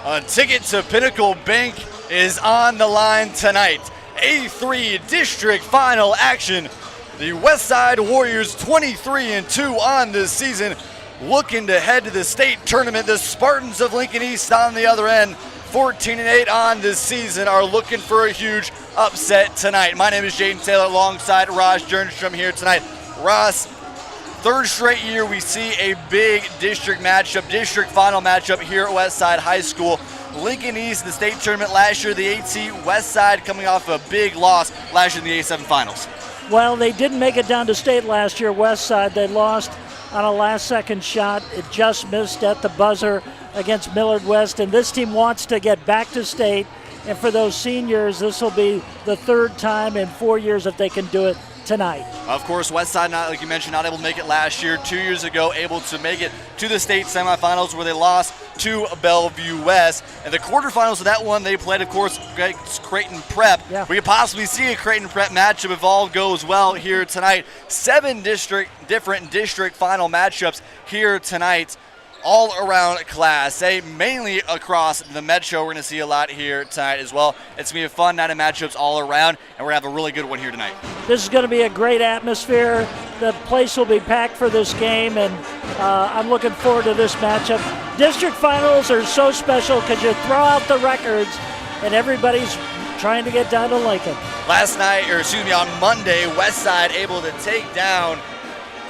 A ticket to Pinnacle Bank is on the line tonight. A-3 district final action. The Westside Warriors 23-2 on this season, looking to head to the state tournament. The Spartans of Lincoln East on the other end, 14-8 on this season, are looking for a huge upset tonight. My name is Jaden Taylor alongside Ross Jernstrom here tonight. Ross, third straight year we see a big district matchup, district final matchup here at Westside High School. Lincoln East, the state tournament last year, the A-T Westside coming off a big loss last year in the A7 finals. Well, they didn't make it down to state last year, Westside. They lost on a last-second shot. It just missed at the buzzer against Millard West, and this team wants to get back to state. And for those seniors, this will be the third time in 4 years if they can do it tonight. Of course, Westside, like you mentioned, not able to make it last year. 2 years ago, able to make it to the state semifinals where they lost to Bellevue West. And the quarterfinals of that one, they played, of course, against Creighton Prep. Yeah. We could possibly see a Creighton Prep matchup if all goes well here tonight. 7 different district final matchups here tonight, all around Class A, mainly across the Metro. We're going to see a lot here tonight as well. It's going to be a fun night of matchups all around, and we're going to have a really good one here tonight. This is going to be a great atmosphere. The place will be packed for this game, and I'm looking forward to this matchup. District finals are so special because you throw out the records, and everybody's trying to get down to Lincoln. On Monday, Westside able to take down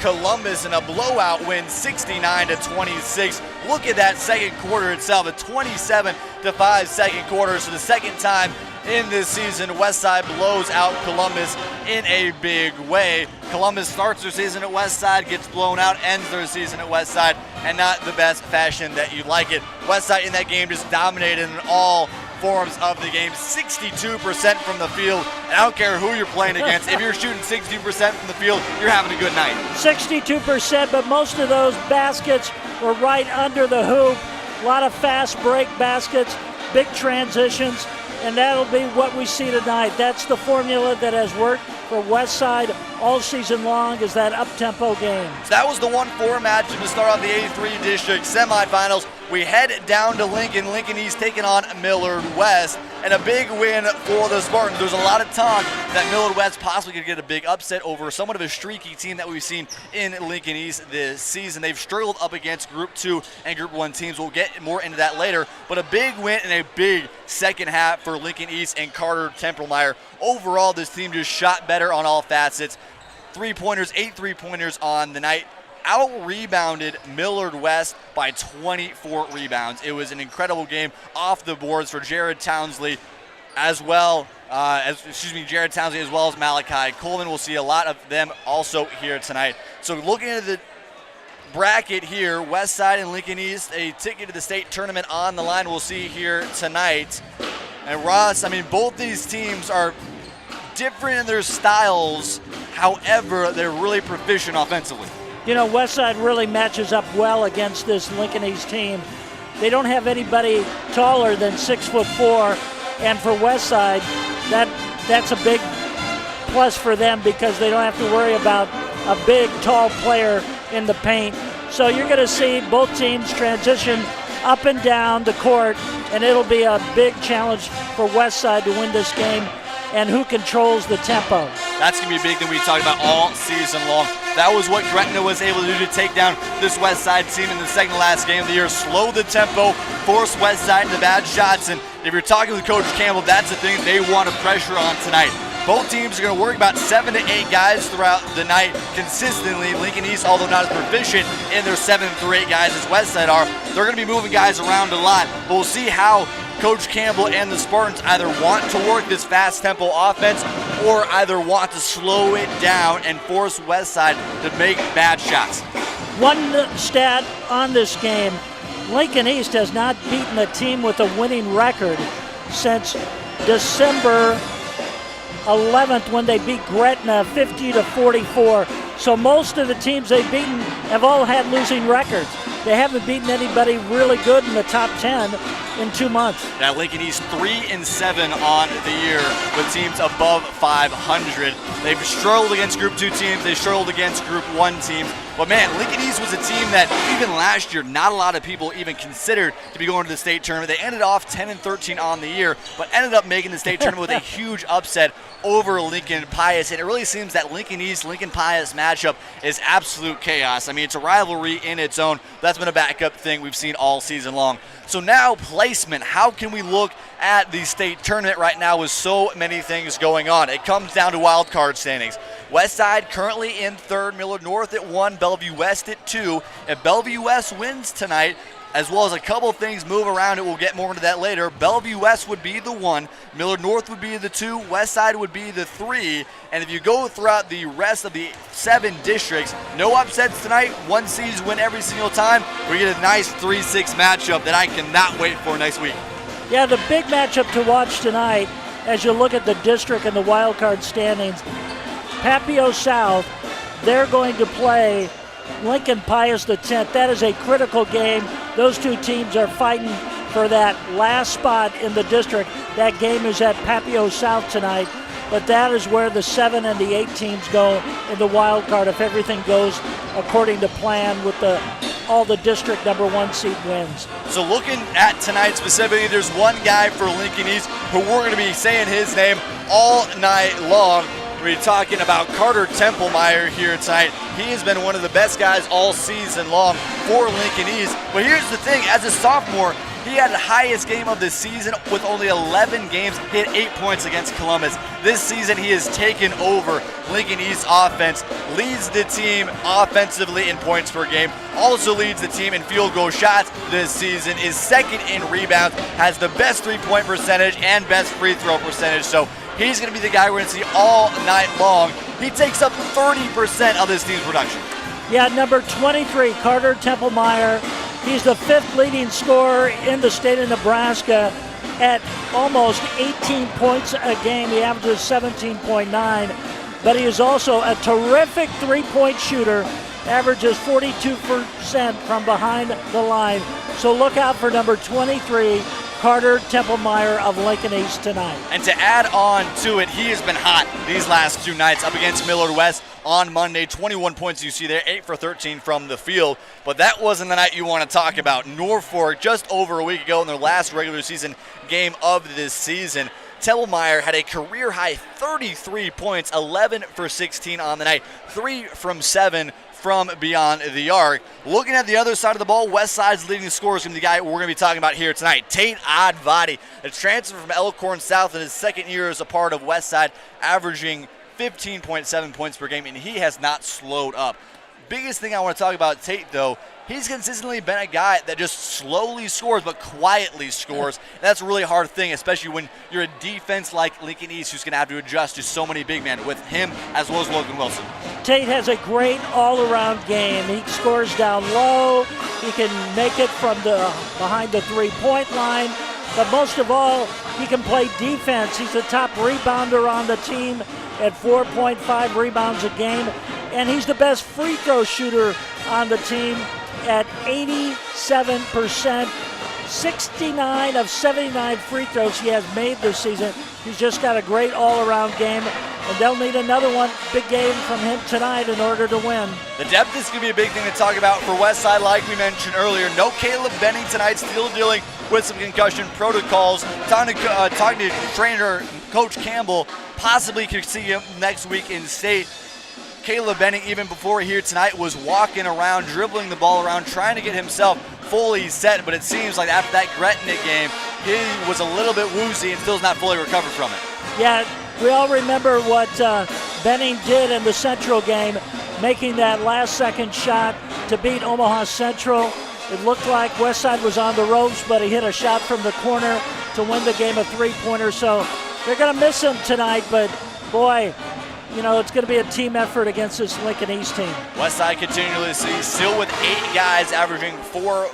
Columbus in a blowout win, 69-26. Look at that second quarter itself, a 27-5 second quarter. So the second time in this season, Westside blows out Columbus in a big way. Columbus starts their season at Westside, gets blown out, ends their season at Westside, and not the best fashion that you'd like it. Westside in that game just dominated in all forms of the game, 62% from the field. And I don't care who you're playing against. If you're shooting 62% from the field, you're having a good night. 62%, but most of those baskets were right under the hoop. A lot of fast break baskets, big transitions, and that'll be what we see tonight. That's the formula that has worked for Westside all season long, is that up-tempo game. So that was the 1-4 matchup to start off the A3 district semifinals. We head down to Lincoln. Lincoln East taking on Millard West, and a big win for the Spartans. There's a lot of talk that Millard West possibly could get a big upset over somewhat of a streaky team that we've seen in Lincoln East this season. They've struggled up against Group 2 and Group 1 teams. We'll get more into that later, but a big win and a big second half for Lincoln East and Carter Tempelmeyer. Overall, this team just shot better on all facets. 3-pointers, 8 3-pointers on the night. Out-rebounded Millard West by 24 rebounds. It was an incredible game off the boards for Jared Townsley as well as Malachi Coleman. We'll see a lot of them also here tonight. So looking at the bracket here, Westside and Lincoln East, a ticket to the state tournament on the line we'll see here tonight. And Ross, both these teams are different in their styles. However, they're really proficient offensively. You know, Westside really matches up well against this Lincoln East team. They don't have anybody taller than 6'4", and for Westside, that's a big plus for them because they don't have to worry about a big, tall player in the paint. So you're going to see both teams transition up and down the court, and it'll be a big challenge for Westside to win this game and who controls the tempo. That's going to be a big thing we talked about all season long. That was what Gretna was able to do to take down this Westside team in the second to last game of the year. Slow the tempo, force Westside into bad shots, and if you're talking with Coach Campbell, that's the thing they want to pressure on tonight. Both teams are going to work about 7 to 8 guys throughout the night consistently. Lincoln East, although not as proficient in their 7 through 8 guys as Westside are, they're going to be moving guys around a lot. But we'll see how Coach Campbell and the Spartans either want to work this fast tempo offense or either want to slow it down and force Westside to make bad shots. One stat on this game, Lincoln East has not beaten a team with a winning record since December 11th when they beat Gretna 50-44. So most of the teams they've beaten have all had losing records. They haven't beaten anybody really good in the top 10. in 2 months. Now Lincoln East 3-7 on the year with teams above 500. They've struggled against Group 2 teams. They struggled against Group 1 teams. But man, Lincoln East was a team that even last year, not a lot of people even considered to be going to the state tournament. They ended off 10-13 on the year, but ended up making the state tournament with a huge upset over Lincoln Pius. And it really seems that Lincoln East, Lincoln Pius matchup is absolute chaos. I mean, it's a rivalry in its own. That's been a backup thing we've seen all season long. So now placement, how can we look at the state tournament right now with so many things going on? It comes down to wild card standings. Westside currently in 3rd, Millard North at 1, Bellevue West at 2. If Bellevue West wins tonight, as well as a couple things move around it, we'll get more into that later. Bellevue West would be the 1, Millard North would be the 2, Westside would be the 3, and if you go throughout the rest of the 7 districts, no upsets tonight, 1 seeds win every single time. We get a nice 3-6 matchup that I cannot wait for next week. Yeah, the big matchup to watch tonight, as you look at the district and the wild card standings, Papio South, they're going to play Lincoln Pius X. That is a critical game. Those two teams are fighting for that last spot in the district. That game is at Papio South tonight, but that is where the 7 and the 8 teams go in the wild card if everything goes according to plan with all the district number 1 seed wins. So looking at tonight specifically, there's one guy for Lincoln East who we're going to be saying his name all night long. We're talking about Carter Tempelmeyer here tonight. He has been one of the best guys all season long for Lincoln East. But here's the thing, as a sophomore, he had the highest game of the season with only 11 games. He had 8 points against Columbus. This season, he has taken over Lincoln East's offense, leads the team offensively in points per game, also leads the team in field goal shots this season, is 2nd in rebounds, has the best 3-point percentage and best free throw percentage. So he's going to be the guy we're going to see all night long. He takes up 30% of this team's production. Yeah, number 23, Carter Tempelmeyer. He's the 5th leading scorer in the state of Nebraska at almost 18 points a game. He averages 17.9, but he is also a terrific 3-point shooter, averages 42% from behind the line. So look out for number 23, Carter Tempelmeyer of Lincoln East tonight. And to add on to it, he has been hot these last 2 nights up against Millard West on Monday. 21 points you see there, 8 for 13 from the field. But that wasn't the night you want to talk about. Norfolk, just over a week ago in their last regular season game of this season, Tempelmeyer had a career-high 33 points, 11 for 16 on the night, 3 from 7 from beyond the arc. Looking at the other side of the ball, Westside's leading scorer is going to be the guy we're going to be talking about here tonight, Tate Advadi, a transfer from Elkhorn South in his 2nd year as a part of Westside, averaging 15.7 points per game, and he has not slowed up. Biggest thing I want to talk about Tate, though, he's consistently been a guy that just slowly scores but quietly scores. And that's a really hard thing, especially when you're a defense like Lincoln East who's going to have to adjust to so many big men with him as well as Logan Wilson. Tate has a great all-around game. He scores down low. He can make it from behind the 3-point line. But most of all, he can play defense. He's the top rebounder on the team at 4.5 rebounds a game. And he's the best free throw shooter on the team at 87%. 69 of 79 free throws he has made this season. He's just got a great all-around game, and they'll need another big game from him tonight in order to win. The depth is going to be a big thing to talk about for Westside, like we mentioned earlier. No Caleb Benning tonight, still dealing with some concussion protocols. Talking to trainer Coach Campbell, possibly could see him next week in state. Caleb Benning, even before here tonight, was walking around, dribbling the ball around, trying to get himself fully set, but it seems like after that Gretnick game, he was a little bit woozy and still's not fully recovered from it. Yeah, we all remember what Benning did in the Central game, making that last-second shot to beat Omaha Central. It looked like Westside was on the ropes, but he hit a shot from the corner to win the game, a 3-pointer. So they're going to miss him tonight, but boy, you know, it's going to be a team effort against this Lincoln East team. Westside continually still with 8 guys averaging 4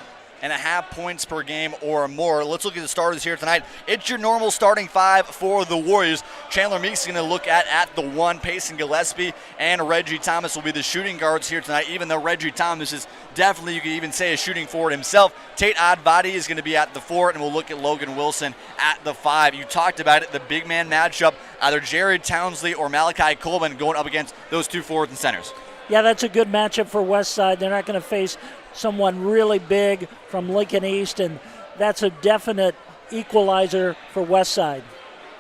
points per game or more. Let's look at the starters here tonight. It's your normal starting five for the Warriors. Chandler Meeks is going to look at the 1. Payson Gillespie and Reggie Thomas will be the shooting guards here tonight, even though Reggie Thomas is definitely, you could even say, a shooting forward himself. Tate Advadi is going to be at the 4, and we'll look at Logan Wilson at the 5. You talked about it, the big man matchup, either Jared Townsley or Malachi Coleman going up against those 2 forwards and centers. Yeah, that's a good matchup for Westside. They're not going to face someone really big from Lincoln East, and that's a definite equalizer for Westside.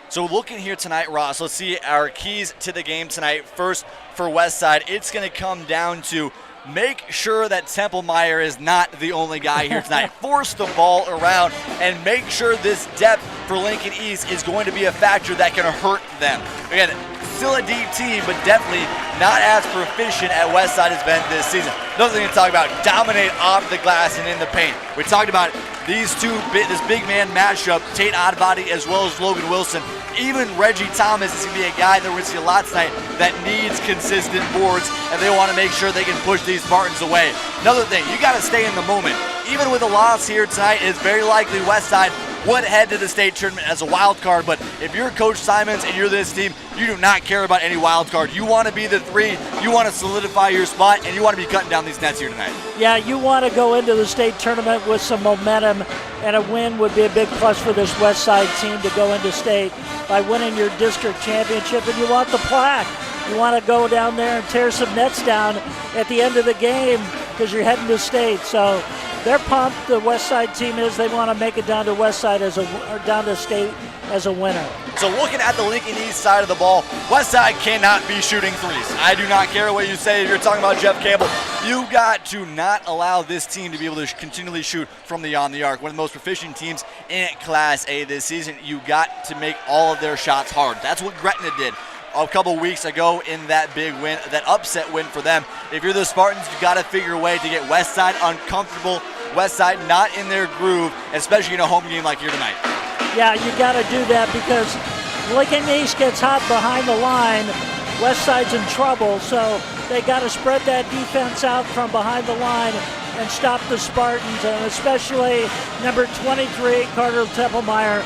So looking here tonight, Ross, let's see our keys to the game tonight. First, for Westside, it's going to come down to make sure that Tempelmeyer is not the only guy here tonight. Force the ball around and make sure this depth for Lincoln East is going to be a factor that can hurt them. Again, still a deep team, but definitely not as proficient at Westside has been this season. Another thing to talk about, dominate off the glass and in the paint. We talked about these two, this big man matchup, Tate Advadi as well as Logan Wilson. Even Reggie Thomas is going to be a guy that we're going to see a lot tonight that needs consistent boards, and they want to make sure they can push these Spartans away. Another thing, you got to stay in the moment. Even with a loss here tonight, it's very likely Westside would head to the state tournament as a wild card, but if you're Coach Simons and you're this team, you do not care about any wild card. You want to be the 3, you want to solidify your spot, and you want to be cutting down these nets here tonight. Yeah, you want to go into the state tournament with some momentum, and a win would be a big plus for this Westside team to go into state by winning your district championship, and you want the plaque. You want to go down there and tear some nets down at the end of the game because you're heading to state. So they're pumped. The Westside team is. They want to make it down to Westside or down to state as a winner. So looking at the Lincoln East side of the ball, Westside cannot be shooting threes. I do not care what you say. If you're talking about Jeff Campbell, you got to not allow this team to be able to continually shoot from beyond the arc. One of the most proficient teams in Class A this season. You got to make all of their shots hard. That's what Gretna did a couple weeks ago in that big win, that upset win for them. If you're the Spartans, you got to figure a way to get Westside uncomfortable, Westside not in their groove, especially in a home game like here tonight. Yeah, you got to do that because Lincoln East gets hot behind the line. Westside's in trouble, so they got to spread that defense out from behind the line and stop the Spartans, and especially number 23, Carter Tempelmeyer.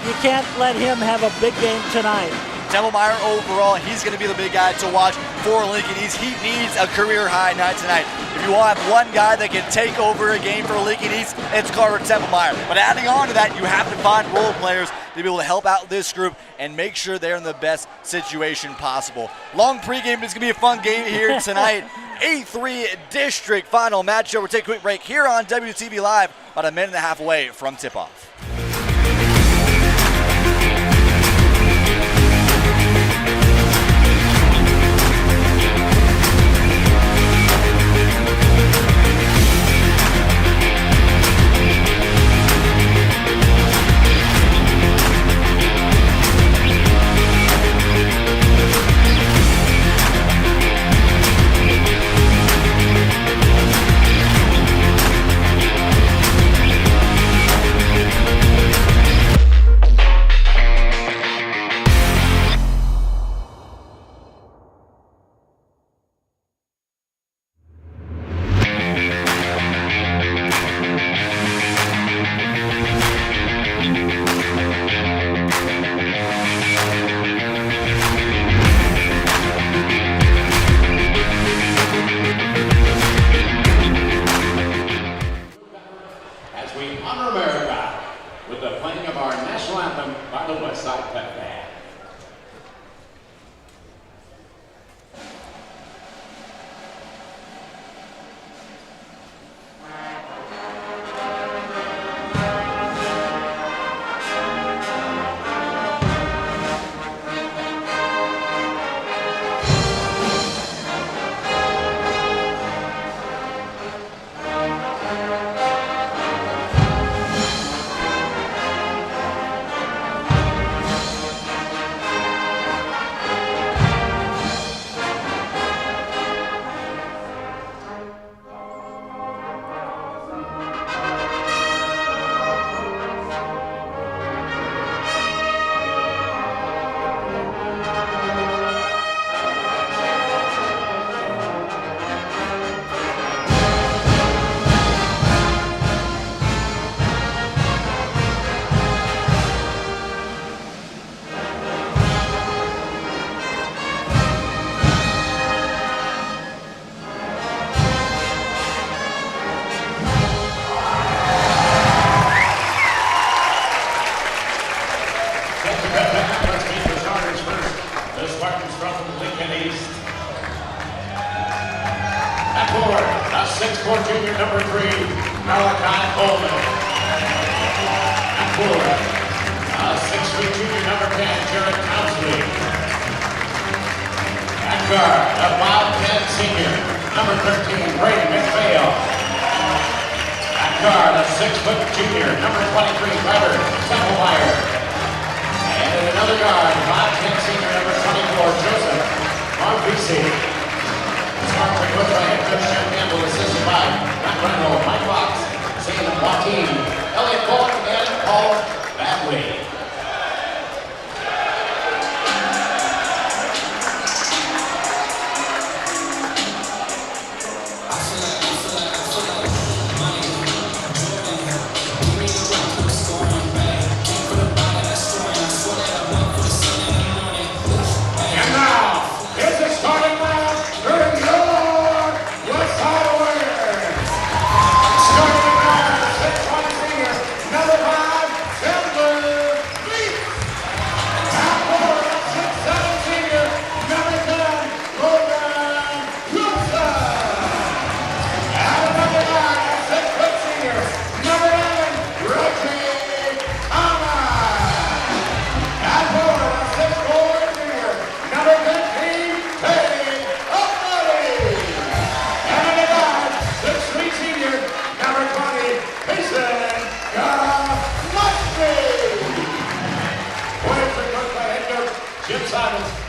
You can't let him have a big game tonight. Tempelmeyer overall, he's going to be the big guy to watch for Lincoln East. He needs a career-high night tonight. If you want to have one guy that can take over a game for Lincoln East, it's Carter Tempelmeyer. But adding on to that, you have to find role players to be able to help out this group and make sure they're in the best situation possible. Long pregame, it's going to be a fun game here tonight. A-3 district final matchup. We'll take a quick break here on WTV Live, about a minute and a half away from tip-off. 6'4" junior, number 3, Malachi Coleman. At forward, 6'3" junior, number 10, Jaden Taylor. At guard, a 5'10" senior, number 13, Brayden McPhail. At guard, a 6-foot junior, number 23, Carter Tempelmeyer. And at another guard, 5'10" senior, number 24, Joseph Marquisi. Smart for coach by head coach Jim Campbell, assisted by Matt Reynolds, Mike Fox, Sam Joaquin, Elliot Bullock, and Paul Badley.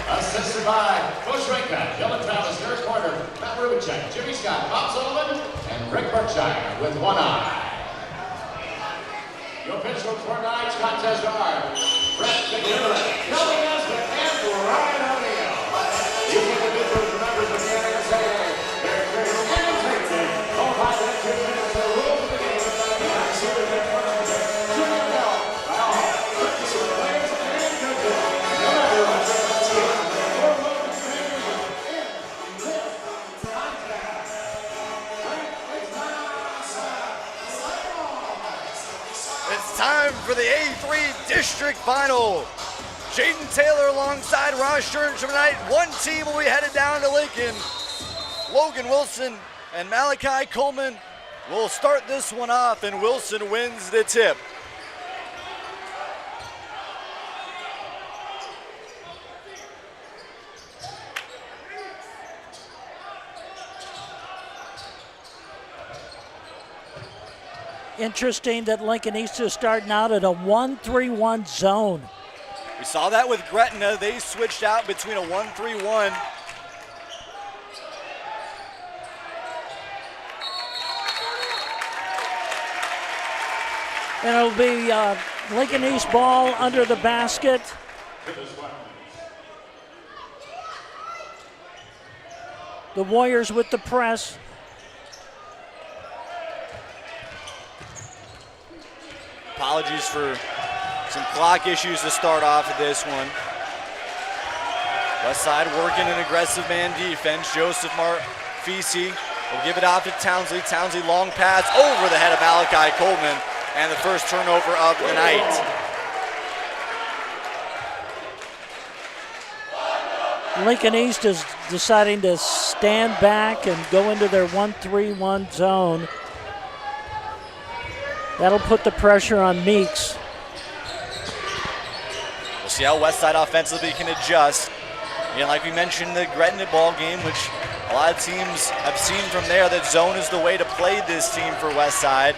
Assisted by Coach Rankin, Dylan Travis, Derek Porter, Matt Rubincheck, Jimmy Scott, Bob Sullivan, and Rick Berkshire with one eye. Your pitch for tonight's contest are Brett McNiven, Kelly Nesbitt, and Ryan O'Neill. These individuals are members of the NSAA. They're creating entertainment. All 5 and 2 minutes, the rules of the game. I'm sure they're going to shooting bell by all 50 players and coaches. No matter what. It's time for the A-3 District Final. Jaden Taylor alongside Jernstrom tonight. One team will be headed down to Lincoln. Logan Wilson and Malachi Coleman will start this one off, and Wilson wins the tip. Interesting that Lincoln East is starting out at a 1-3-1 zone. We saw that with Gretna. They switched out between a 1-3-1. And it'll be Lincoln East ball under the basket. The Warriors with the press. Apologies for some clock issues to start off with this one. Westside working an aggressive man defense. Joseph Marfisi will give it off to Townsley. Townsley long pass over the head of Malachi Coleman, and the first turnover of the night. Lincoln East is deciding to stand back and go into their 1-3-1 zone. That'll put the pressure on Meeks. We'll see how Westside offensively can adjust. Again, like we mentioned, the Gretna ball game, which a lot of teams have seen from there, that zone is the way to play this team for Westside.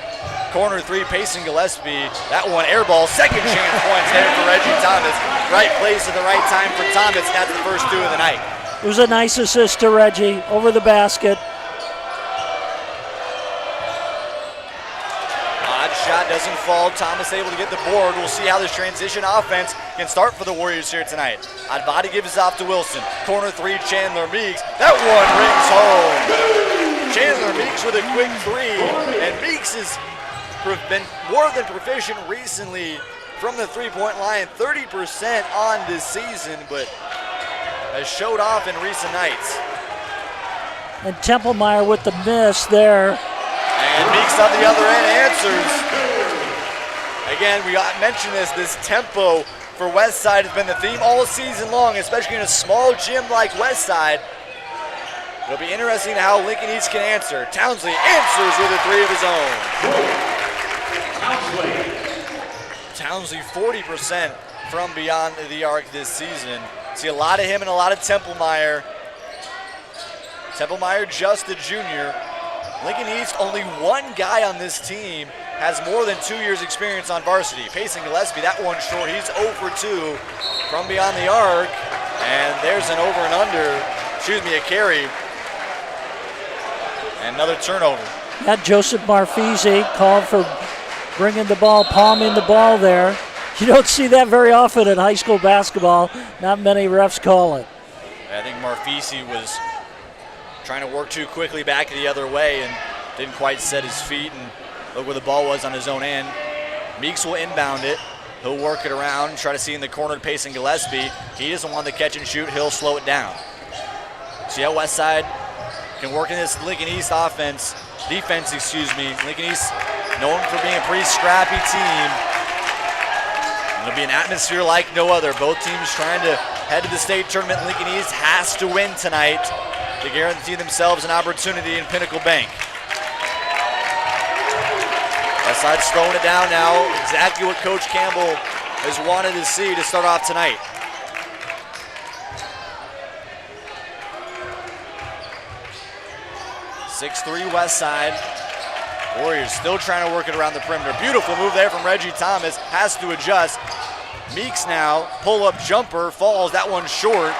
Corner 3, Payson Gillespie. That one, air ball, second chance points there for Reggie Thomas. Right place at the right time for Thomas. That's the first 2 of the night. It was a nice assist to Reggie over the basket. Shot doesn't fall. Thomas able to get the board. We'll see how this transition offense can start for the Warriors here tonight. Advati gives it off to Wilson. Corner 3, Chandler Meeks. That one rings home. Chandler Meeks with a quick 3. And Meeks has been more than proficient recently from the three-point line. 30% on this season, but has showed off in recent nights. And Tempelmeyer with the miss there. And Meeks on the other end answers. Again, we mentioned this tempo for Westside has been the theme all season long, especially in a small gym like Westside. It'll be interesting how Lincoln East can answer. Townsley answers with a 3 of his own. Townsley 40% from beyond the arc this season. See a lot of him and a lot of Tempelmeyer. Tempelmeyer just a junior. Lincoln East, only one guy on this team has more than 2 years experience on varsity. Pacing Gillespie, that one short. He's 0 for 2 from beyond the arc. And there's an over and under, a carry. And another turnover. That Joseph Marfisi called for bringing the ball, palming the ball there. You don't see that very often in high school basketball. Not many refs call it. I think Marfisi was trying to work too quickly back the other way and didn't quite set his feet, and look where the ball was on his own end. Meeks will inbound it. He'll work it around, try to see in the corner Pacing Gillespie. He doesn't want the catch and shoot. He'll slow it down. See how Westside can work in this Lincoln East defense. Lincoln East known for being a pretty scrappy team. It'll be an atmosphere like no other. Both teams trying to head to the state tournament. Lincoln East has to win tonight to guarantee themselves an opportunity in Pinnacle Bank. Westside's slowing it down now. Exactly what Coach Campbell has wanted to see to start off tonight. (6-3) Westside. Warriors still trying to work it around the perimeter. Beautiful move there from Reggie Thomas. Has to adjust. Meeks now, pull-up jumper, falls. That one short.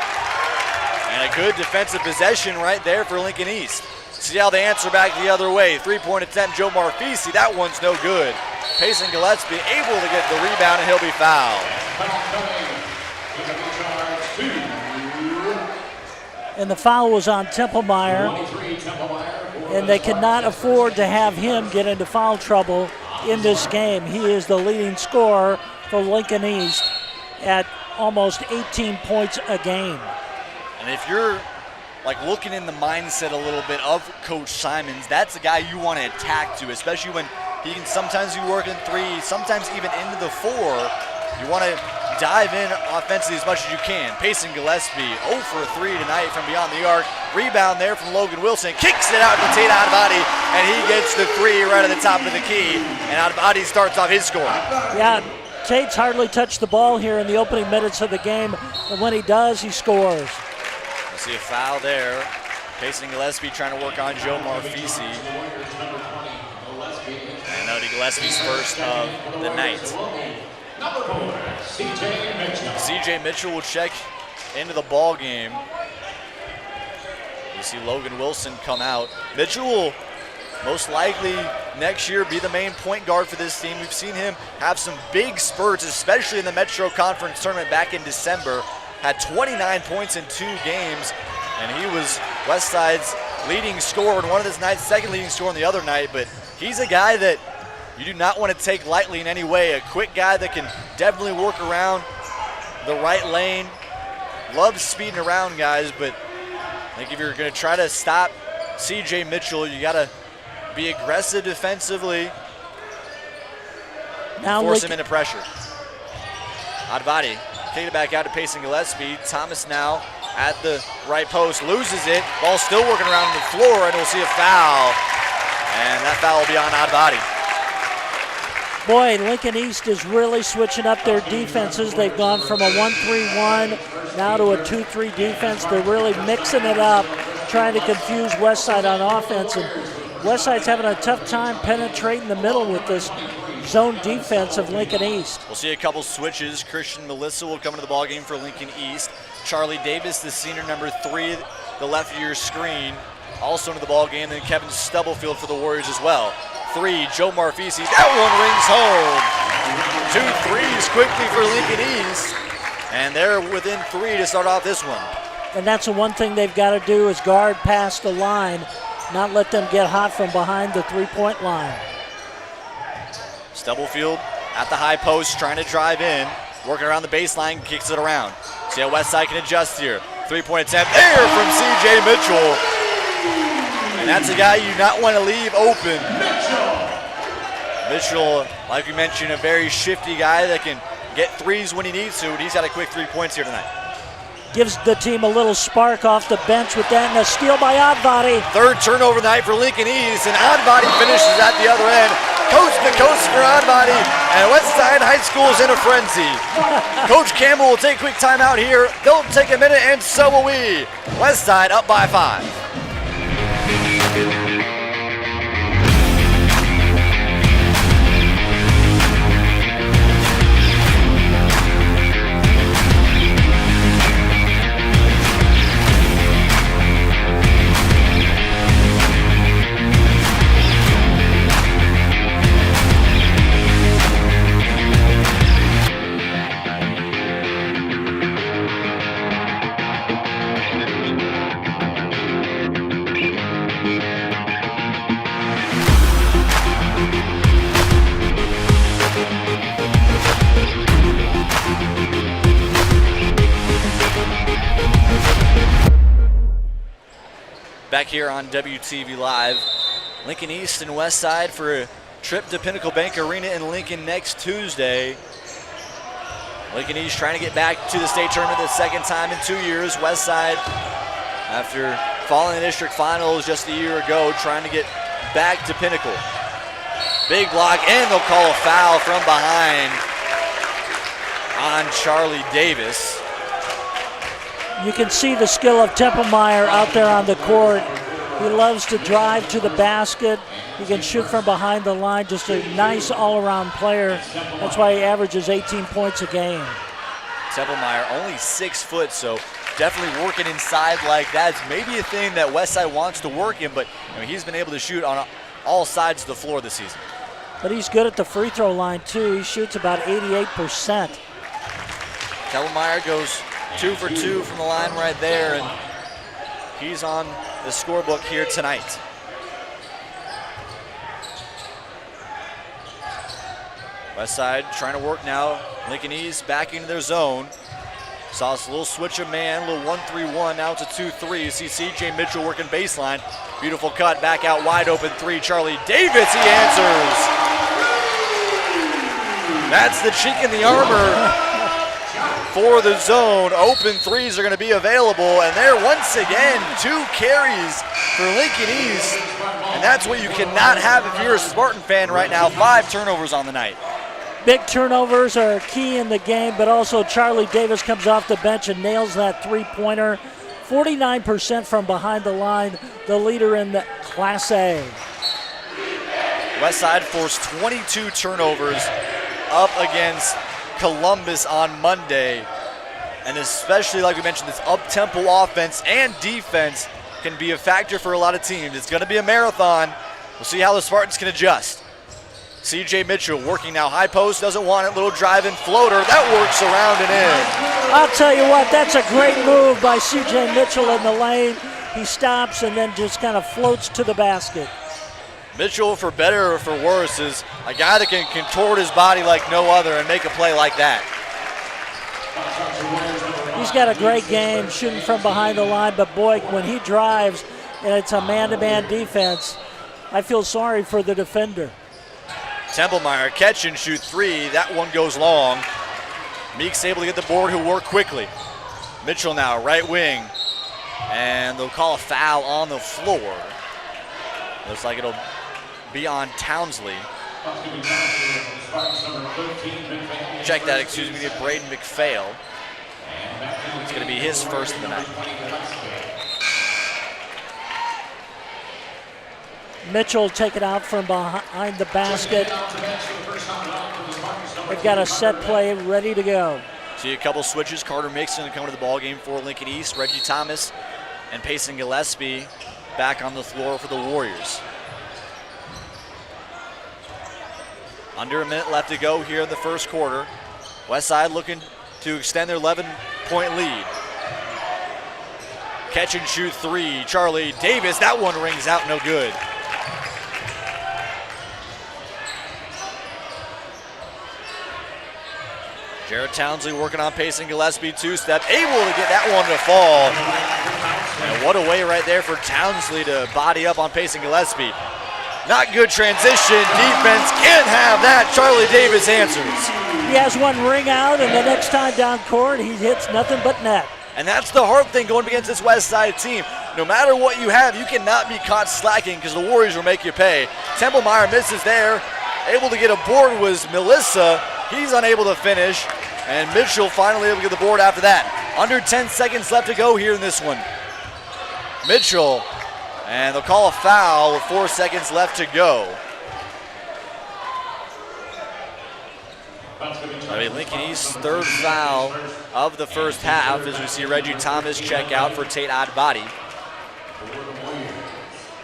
And a good defensive possession right there for Lincoln East. See how they answer back the other way. 3-point attempt, Joe Marfisi. That one's no good. Pacing Gillespie able to get the rebound, and he'll be fouled. And the foul was on Tempelmeyer. And they cannot afford to have him get into foul trouble in this game. He is the leading scorer for Lincoln East at almost 18 points a game. And if you're looking in the mindset a little bit of Coach Simons, that's a guy you want to attack to, especially when he can sometimes be working 3, sometimes even into the 4. You want to dive in offensively as much as you can. Pacing Gillespie 0 for 3 tonight from beyond the arc. Rebound there from Logan Wilson. Kicks it out to Tate Advati, and he gets the 3 right at the top of the key. And Advati starts off his score. Yeah, Tate's hardly touched the ball here in the opening minutes of the game, and when he does, he scores. We'll see a foul there. Pacing Gillespie trying to work on Joe Marfisi. And that'll be Gillespie's first of the night. CJ Mitchell will check into the ball game. You see Logan Wilson come out. Mitchell will most likely next year be the main point guard for this team. We've seen him have some big spurts, especially in the Metro Conference tournament back in December. Had 29 points in 2 games, and he was Westside's leading scorer in one of this night's, second leading scorer on the other night. But he's a guy that you do not want to take lightly in any way. A quick guy that can definitely work around the right lane. Loves speeding around guys, but I think if you're going to try to stop CJ Mitchell, you got to be aggressive defensively. Now force him into pressure. Advati kick it back out to Pacing Gillespie. Thomas now at the right post, loses it. Ball still working around the floor, and we'll see a foul. And that foul will be on Advati. Boy, Lincoln East is really switching up their defenses. They've gone from a 1-3-1 now to a 2-3 defense. They're really mixing it up, trying to confuse Westside on offense. And Westside's having a tough time penetrating the middle with this zone defense of Lincoln East. We'll see a couple switches. Christian Melissa will come into the ballgame for Lincoln East. Charlie Davis, the senior, number 3, the left of your screen, also into the ballgame. Then Kevin Stubblefield for the Warriors as well. 3, Joe Marfisi. That one rings home. 2 threes quickly for Lincoln East. And they're within 3 to start off this one. And that's the one thing they've got to do is guard past the line, not let them get hot from behind the 3-point line. Stubblefield at the high post, trying to drive in, working around the baseline, kicks it around. See how Westside can adjust here. 3-point attempt there from CJ Mitchell. And that's a guy you not want to leave open. Mitchell, like we mentioned, a very shifty guy that can get threes when he needs to, but he's got a quick 3 points here tonight. gives the team a little spark off the bench with that, and a steal by Oddbody. Third turnover of the night for Lincoln East, and Oddbody finishes at the other end. Coast to coast for Oddbody, and Westside High School is in a frenzy. Coach Campbell will take a quick timeout here. They'll take a minute, and so will we. Westside up by 5. Back here on WTV Live, Lincoln East and Westside for a trip to Pinnacle Bank Arena in Lincoln next Tuesday. Lincoln East trying to get back to the state tournament the second time in 2 years. Westside, after falling in the district finals just a year ago, trying to get back to Pinnacle. Big block, and they'll call a foul from behind on Charlie Davis. You can see the skill of Tempelmeyer out there on the court. He loves to drive to the basket. He can shoot from behind the line. Just a nice all-around player. That's why he averages 18 points a game. Tempelmeyer only 6 foot, so definitely working inside like that's maybe a thing that Westside wants to work in, but he's been able to shoot on all sides of the floor this season. But he's good at the free throw line too. He shoots about 88%. Tempelmeyer goes 2 for 2 from the line right there, and he's on the scorebook here tonight. Westside trying to work now. Lincoln East back into their zone. Saw this little switch of man, little 1-3-1, now it's a 2-3. You see CJ Mitchell working baseline. Beautiful cut, back out wide open 3. Charlie Davis, he answers. That's the chink in the armor for the zone. Open threes are going to be available, and there once again 2 carries for Lincoln East, and that's what you cannot have if you're a Spartan fan right now. 5 turnovers on the night. Big turnovers are key in the game, but also Charlie Davis comes off the bench and nails that three-pointer. 49% from behind the line, the leader in the Class A. Westside forced 22 turnovers up against Columbus on Monday, and especially like we mentioned, this up-tempo offense and defense can be a factor for a lot of teams. It's going to be a marathon. We'll see how the Spartans can adjust. CJ Mitchell working now, high post, doesn't want it, little drive-in floater, that works around and in. I'll tell you what, that's a great move by CJ Mitchell in the lane. He stops and then just kind of floats to the basket. Mitchell, for better or for worse, is a guy that can contort his body like no other and make a play like that. He's got a great game shooting from behind the line, but boy, when he drives and it's a man-to-man defense, I feel sorry for the defender. Tempelmeyer catch and shoot 3. That one goes long. Meeks able to get the board, who work quickly. Mitchell now, right wing. And they'll call a foul on the floor. Looks like it'll be on Townsley. Check that, excuse me, Braden McPhail. It's going to be his first of the night. Mitchell take it out from behind the basket. They've got a set play ready to go. See a couple switches. Carter Mixon coming to the ball game for Lincoln East. Reggie Thomas and Payson Gillespie back on the floor for the Warriors. Under a minute left to go here in the first quarter. Westside looking to extend their 11-point lead. Catch and shoot 3. Charlie Davis, that one rings out, no good. Jared Townsley working on Payson Gillespie, 2-step, able to get that one to fall. And what a way right there for Townsley to body up on Payson Gillespie. Not good transition, defense can't have that. Charlie Davis answers. He has one ring out, and the next time down court, he hits nothing but net. And that's the hard thing going against this Westside team. No matter what you have, you cannot be caught slacking because the Warriors will make you pay. Tempelmeyer misses there. Able to get a board was Melissa. He's unable to finish. And Mitchell finally able to get the board after that. Under 10 seconds left to go here in this one. Mitchell, and they'll call a foul with 4 seconds left to go. Lincoln East's third foul of the first half as we see Reggie Thomas check out for Tate Adbody.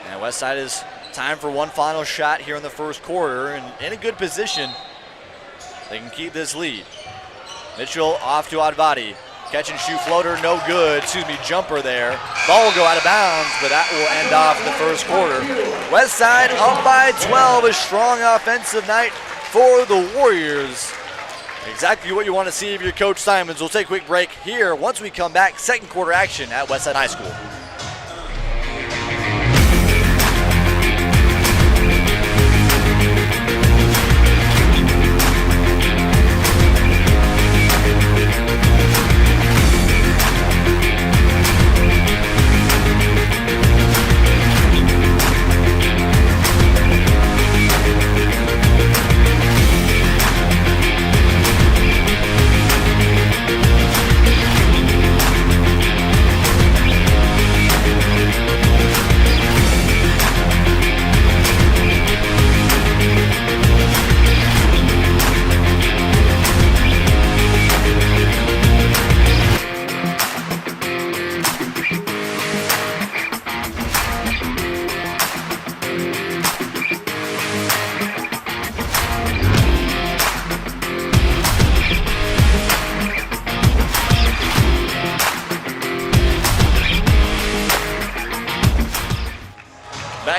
And Westside is time for one final shot here in the first quarter, and in a good position. They can keep this lead. Mitchell off to Adbody. Catch and shoot floater, no good. Jumper there. Ball will go out of bounds, but that will end off the first quarter. Westside up by 12, a strong offensive night for the Warriors. Exactly what you want to see of your Coach Simons. We'll take a quick break here. Once we come back, second quarter action at Westside High School.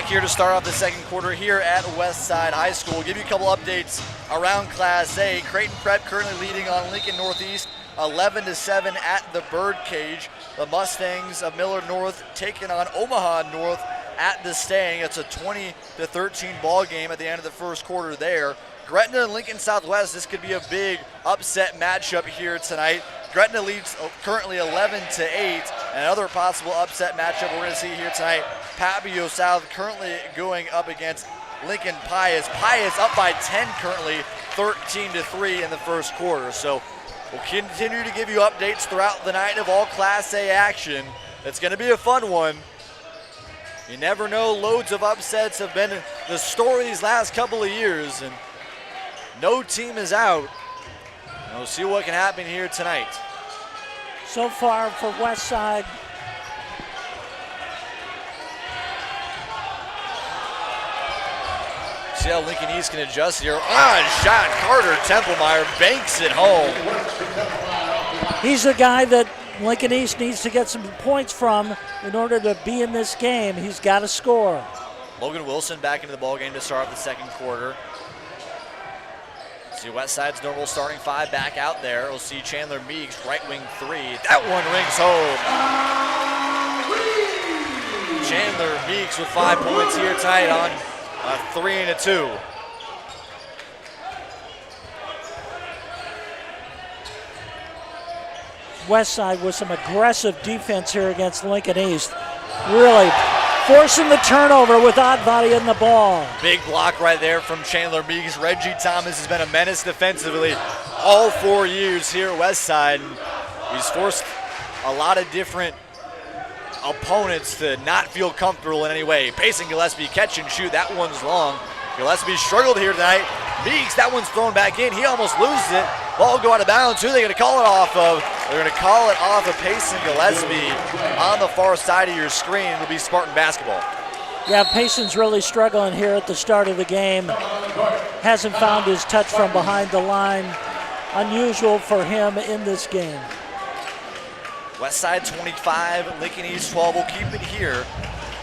Here to start off the second quarter here at Westside High School. We'll give you a couple updates around Class A. Creighton Prep currently leading on Lincoln Northeast 11-7 at the Birdcage. The Mustangs of Millard North taking on Omaha North at the Stang. It's a 20-13 ball game at the end of the first quarter there. Gretna and Lincoln Southwest, this could be a big upset matchup here tonight. Gretna leads currently 11-8. Another possible upset matchup we're going to see here tonight. Papio South currently going up against Lincoln Pius. Pius up by 10 currently, 13-3 in the first quarter. So we'll continue to give you updates throughout the night of all Class A action. It's going to be a fun one. You never know, loads of upsets have been the story these last couple of years, and no team is out. And we'll see what can happen here tonight. So far for Westside, see how Lincoln East can adjust here. Shot. Carter Tempelmeyer banks it home. he's the guy that Lincoln East needs to get some points from in order to be in this game. He's got to score. Logan Wilson back into the ballgame to start off the second quarter. See Westside's normal starting five back out there. We'll see Chandler Meeks, right wing three. That one rings home. Chandler Meeks with 5 points here tonight on a 3 and a 2. Westside with some aggressive defense here against Lincoln East. Really forcing the turnover with Oddbody in the ball. Big block right there from Chandler Meeks. Reggie Thomas has been a menace defensively all 4 years here at Westside. He's forced a lot of different opponents to not feel comfortable in any way. Payson Gillespie, catch and shoot. That one's long. Gillespie struggled here tonight. Meeks, that one's thrown back in. He almost loses it. Ball go out of bounds. Who are they going to call it off of? They're going to call it off of Payson Gillespie on the far side of your screen. It'll be Spartan basketball. Yeah, Payson's really struggling here at the start of the game. Hasn't found his touch from behind the line. Unusual for him in this game. Westside 25, Lincoln East 12. We'll keep it here.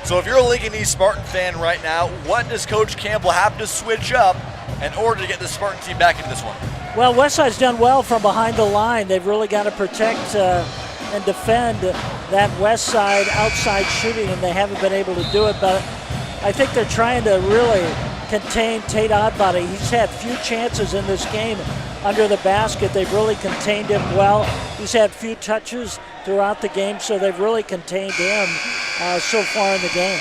So if you're a Lincoln East Spartan fan right now, what does Coach Campbell have to switch up in order to get the Spartan team back into this one? Well, Westside's done well from behind the line. They've really got to protect and defend that Westside outside shooting, and they haven't been able to do it. But I think they're trying to really contain Tate Oddbody. He's had few chances in this game under the basket. They've really contained him well. He's had few touches throughout the game, so they've really contained him so far in the game.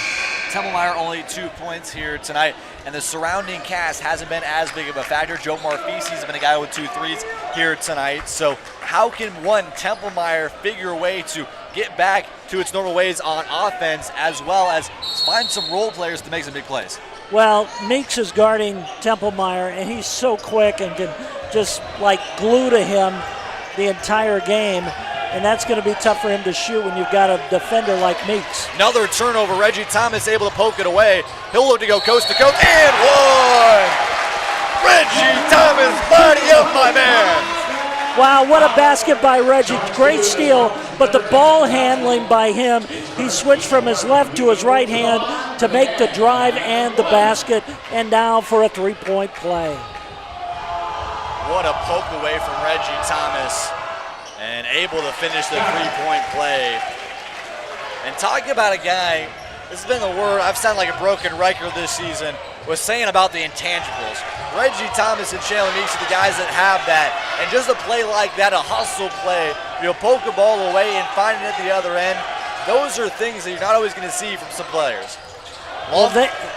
Tempelmeyer only 2 points here tonight, and the surrounding cast hasn't been as big of a factor. Joe Marfisi's has been a guy with 2 threes here tonight. So how can Tempelmeyer figure a way to get back to its normal ways on offense, as well as find some role players to make some big plays? Well, Meeks is guarding Tempelmeyer, and he's so quick and can just like glue to him the entire game. And that's going to be tough for him to shoot when you've got a defender like Meeks. Another turnover. Reggie Thomas able to poke it away. He'll look to go coast to coast, and one! Reggie Thomas, body up, my man! Wow, what a basket by Reggie. Great steal, but the ball handling by him, he switched from his left to his right hand to make the drive and the basket, and now for a three-point play. What a poke away from Reggie Thomas, and able to finish the three-point play. And talking about a guy, this has been the word, I've sounded like a broken record this season, was saying about the intangibles. Reggie Thomas and Chandler Meeks are the guys that have that. And just a play like that, a hustle play, you'll poke a ball away and find it at the other end. Those are things that you're not always going to see from some players. Well,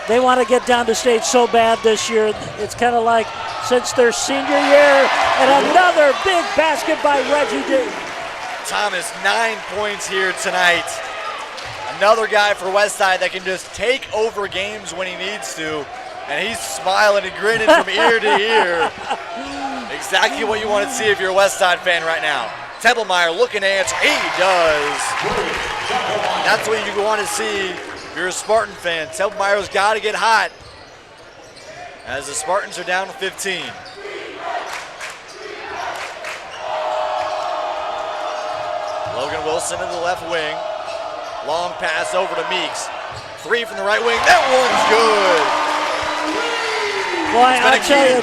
they want to get down to state so bad this year. It's kind of like since their senior year, and another big basket by Reggie Thomas, 9 points here tonight. Another guy for Westside that can just take over games when he needs to, and he's smiling and grinning from ear to ear. Exactly what you want to see if you're a Westside fan right now. Tempelmeyer looking to answer. He does. That's what you want to see if you're a Spartan fan. Tempelmeyer's got to get hot as the Spartans are down to 15. Logan Wilson in the left wing. Long pass over to Meeks. 3 from the right wing. That one's good. Boy, I'll tell you,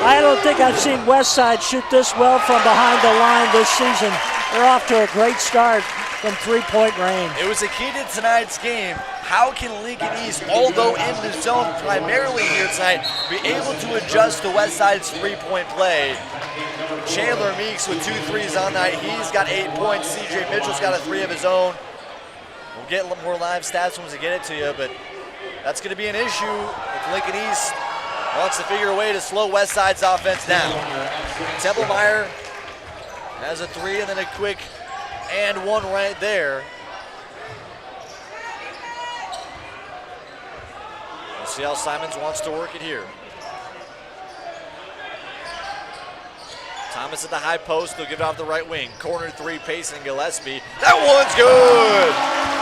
I don't think I've seen Westside shoot this well from behind the line this season. They're off to a great start from three-point range. It was a key to tonight's game. How can Lincoln East, although in the zone primarily here tonight, be able to adjust to Westside's three-point play? Chandler Meeks with 2 threes on night. He's got 8 points. CJ Mitchell's got a 3 of his own. We'll get a little more live stats once we get it to you, but that's going to be an issue if Lincoln East wants to figure a way to slow Westside's offense down. Tempelmeyer has a 3 and then a quick and 1 right there. We'll see how Simons wants to work it here. Thomas at the high post, they'll give it off the right wing. Corner 3, Payson Gillespie. That one's good!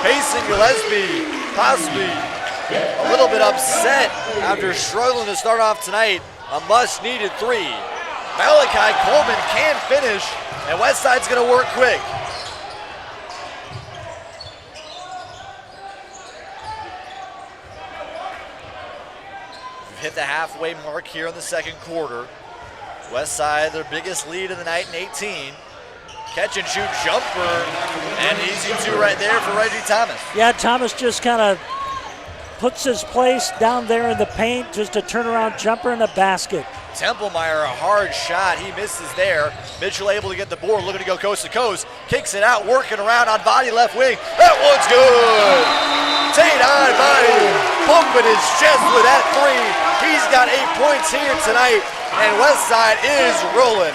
Payson Gillespie possibly a little bit upset after struggling to start off tonight. A much-needed 3. Malachi Coleman can finish, and Westside's gonna work quick. We've hit the halfway mark here in the second quarter. Westside, their biggest lead of the night in 18. Catch and shoot jumper, and easy 2 right there for Reggie Thomas. Yeah, Thomas just kind of puts his place down there in the paint, just a turnaround jumper and a basket. Tempelmeyer, a hard shot. He misses there. Mitchell able to get the board, looking to go coast to coast. Kicks it out, working around on body left wing. That one's good. Tate on body, pumping his chest with that 3. He's got 8 points here tonight, and Westside is rolling.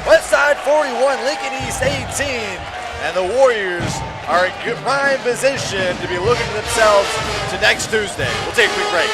Westside 41, Lincoln East 18, and the Warriors are in prime position to be looking to themselves to next Tuesday. We'll take a quick break.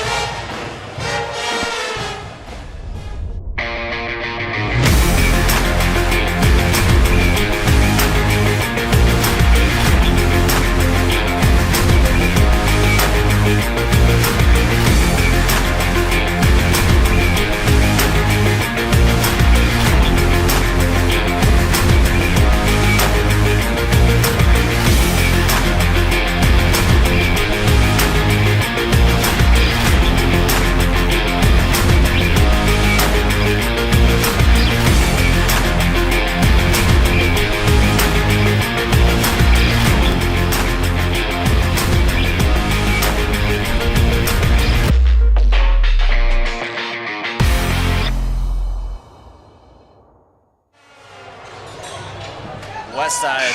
Westside,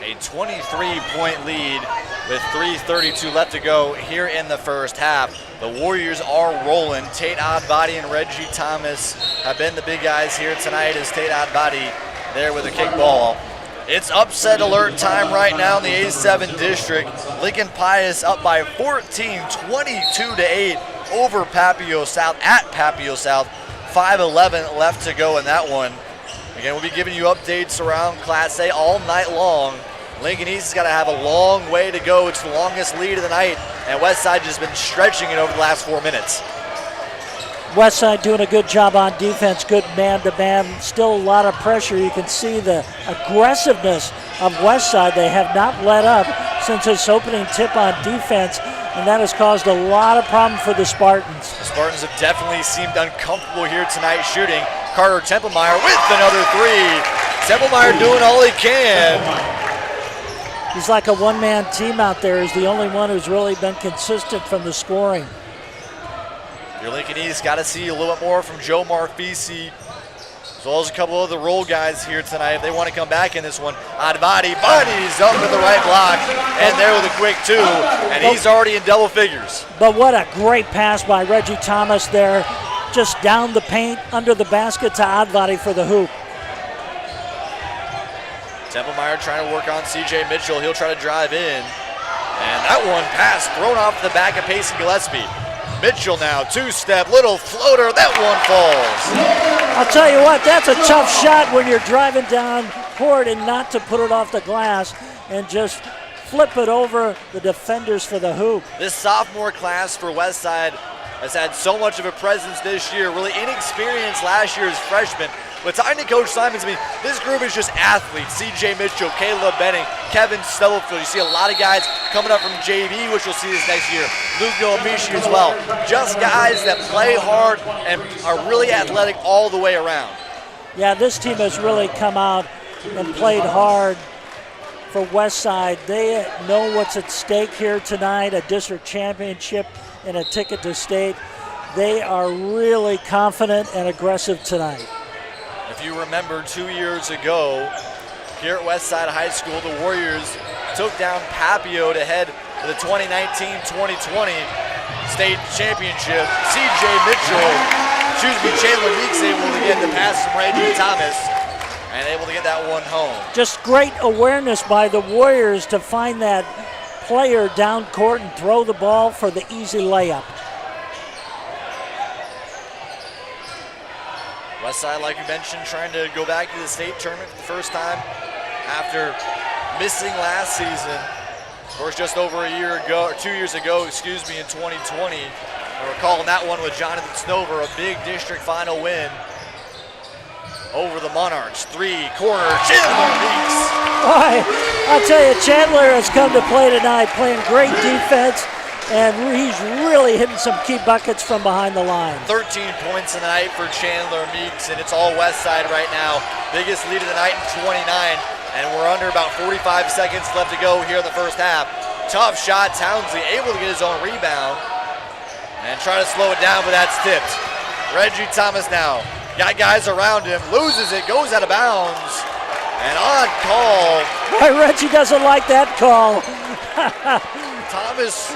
a 23-point lead with 3:32 left to go here in the first half. The Warriors are rolling. Tate Oddbody and Reggie Thomas have been the big guys here tonight as Tate Oddbody there with a kick ball. It's upset alert time right now in the A7 district. Lincoln Pius up by 14, 22-8 over Papio South at Papio South. 5:11 left to go in that one. Again, we'll be giving you updates around Class A all night long. Lincoln East has got to have a long way to go. It's the longest lead of the night, and Westside just been stretching it over the last 4 minutes. Westside doing a good job on defense, good man-to-man, still a lot of pressure. You can see the aggressiveness of Westside. They have not let up since this opening tip on defense, and that has caused a lot of problem for the Spartans. The Spartans have definitely seemed uncomfortable here tonight shooting. Carter Tempelmeyer with another three. Tempelmeyer doing all he can. He's like a one-man team out there. He's the only one who's really been consistent from the scoring. Your Lincoln East got to see a little bit more from Joe Marfisi, as well as a couple of the role guys here tonight if they want to come back in this one. Oddbody bodies up with the right block, and there with a quick two, and he's already in double figures. But what a great pass by Reggie Thomas there, just down the paint, under the basket to Oddbody for the hoop. Tempelmeyer trying to work on C.J. Mitchell. He'll try to drive in. And that one pass thrown off the back of Payson Gillespie. Mitchell now, two-step, little floater. That one falls. I'll tell you what, that's a tough shot when you're driving down court and not to put it off the glass and just flip it over the defenders for the hoop. This sophomore class for Westside has had so much of a presence this year. Really inexperienced last year as freshmen. But talking to Coach Simons, I mean, this group is just athletes. C.J. Mitchell, Caleb Benning, Kevin Stubblefield. You see a lot of guys coming up from JV, which we'll see this next year. Lugo Amishi as well. Just guys that play hard and are really athletic all the way around. Yeah, this team has really come out and played hard for Westside. They know what's at stake here tonight, a district championship and a ticket to state. They are really confident and aggressive tonight. If you remember 2 years ago, here at Westside High School, the Warriors took down Papio to head to the 2019-2020 state championship. Chandler Meeks able to get the pass from Reggie Thomas and able to get that one home. Just great awareness by the Warriors to find that player down court and throw the ball for the easy layup. Westside, like you mentioned, trying to go back to the state tournament for the first time after missing last season. Of course, just over a year ago, or 2 years ago, excuse me, in 2020. We're calling that one with Jonathan Snover, a big district final win over the Monarchs. Three, corner, Chandler Meeks. Boy, I'll tell you, Chandler has come to play tonight, playing great defense, and he's really hitting some key buckets from behind the line. 13 points in the night for Chandler Meeks, and it's all Westside right now. Biggest lead of the night in 29, and we're under about 45 seconds left to go here in the first half. Tough shot, Townsley able to get his own rebound and try to slow it down, but that's tipped. Reggie Thomas now got guys around him, loses it, goes out of bounds. An odd call. Boy, Reggie doesn't like that call. Thomas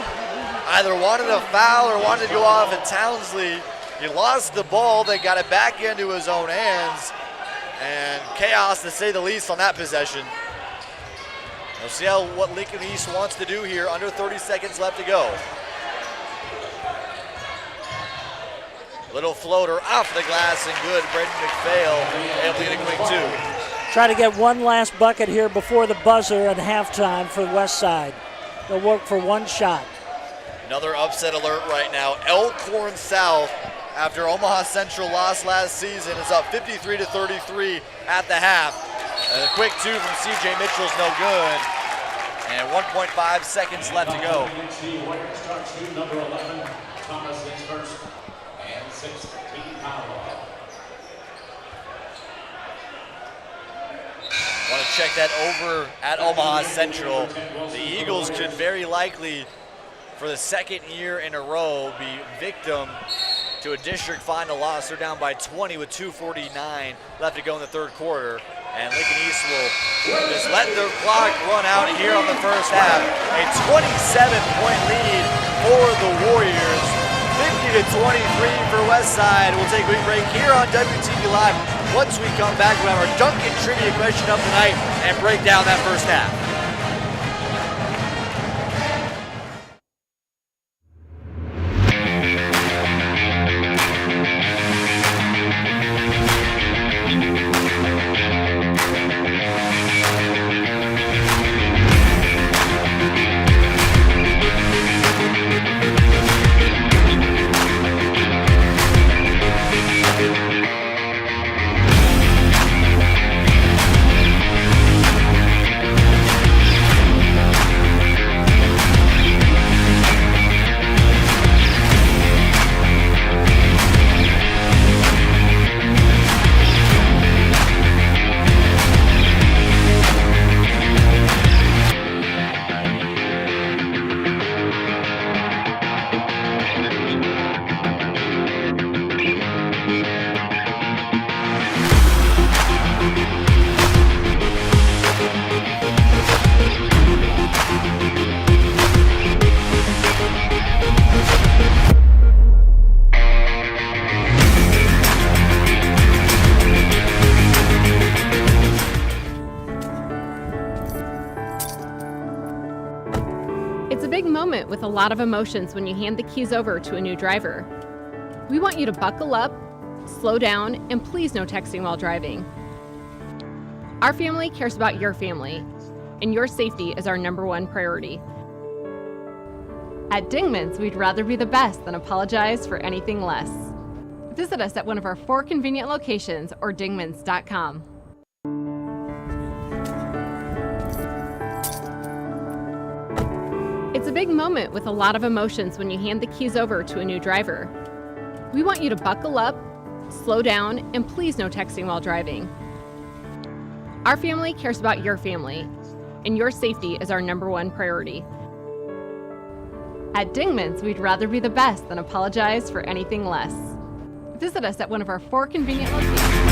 either wanted a foul or wanted to go off at Townsley. He lost the ball, they got it back into his own hands, and chaos to say the least on that possession. We'll see what Lincoln East wants to do here. Under 30 seconds left to go. Little floater off the glass and good. Brendan McPhail able to get a quick two. Try to get one last bucket here before the buzzer at halftime for Westside. They'll work for one shot. Another upset alert right now. Elkhorn South, after Omaha Central lost last season, is up 53-33 at the half. And a quick two from C.J. Mitchell's no good. And 1.5 seconds left to go. Number 11, Thomas is first, and 16 Powell. Want to check that over at Omaha Central. The Eagles could very likely, for the second year in a row, be victim to a district final loss. They're down by 20 with 2:49 left to go in the third quarter. And Lincoln East will just let their clock run out here on the first half. A 27-point lead for the Warriors. 50-23 for Westside. We'll take a quick break here on WTV Live. Once we come back, we'll have our Duncan trivia question up tonight and break down that first half. With a lot of emotions when you hand the keys over to a new driver. We want you to buckle up, slow down, and please no texting while driving. Our family cares about your family, and your safety is our #1 priority. At Dingman's, we'd rather be the best than apologize for anything less. Visit us at one of our 4 convenient locations or dingmans.com. It's a big moment with a lot of emotions when you hand the keys over to a new driver. We want you to buckle up, slow down, and please no texting while driving. Our family cares about your family, and your safety is our #1 priority. At Dingman's, we'd rather be the best than apologize for anything less. Visit us at one of our 4 convenient locations.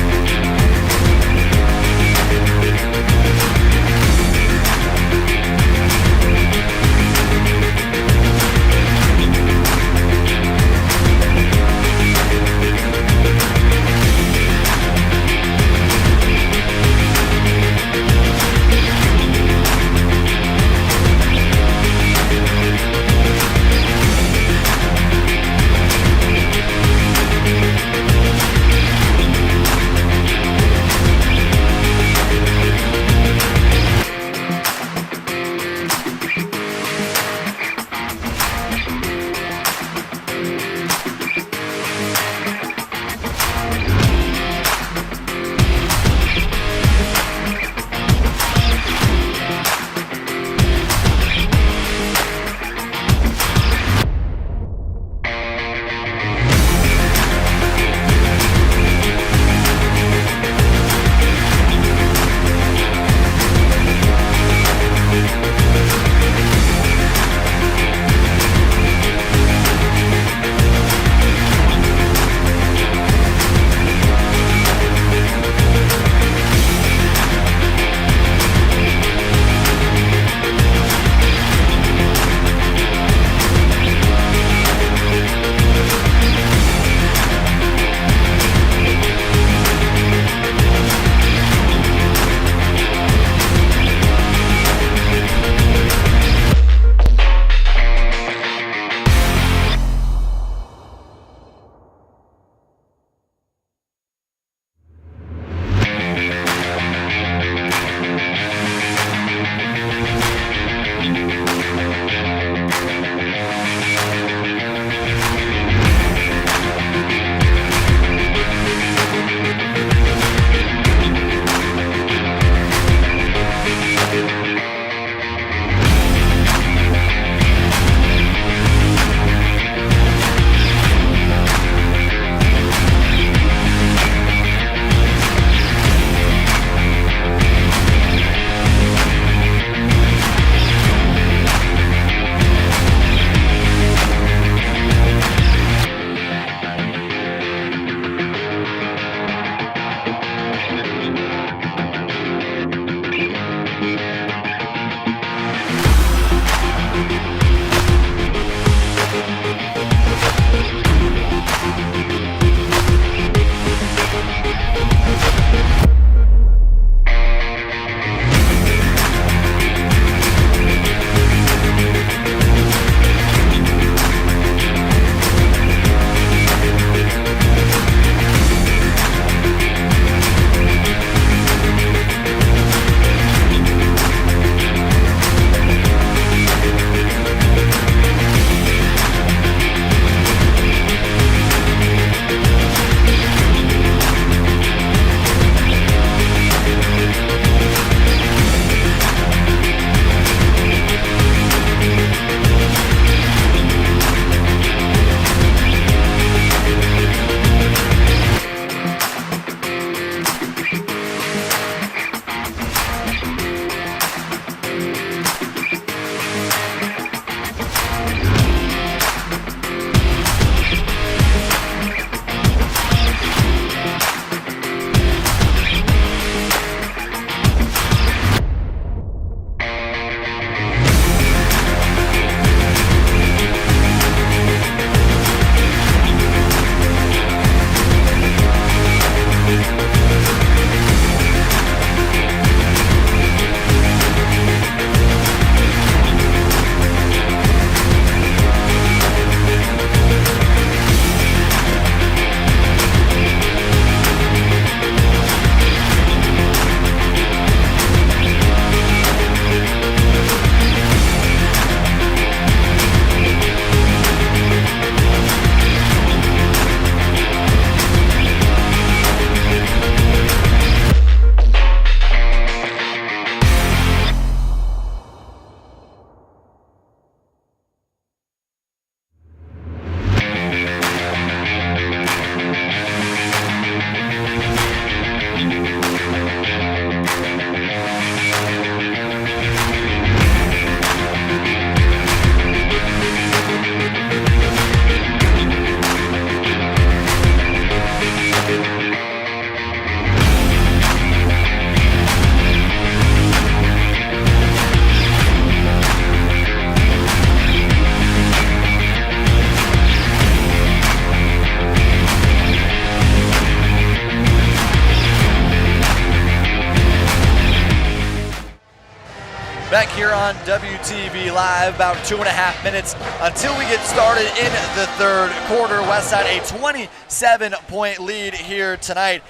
back here on WTV Live. About 2.5 minutes until we get started in the third quarter. Westside a 27-point lead here tonight.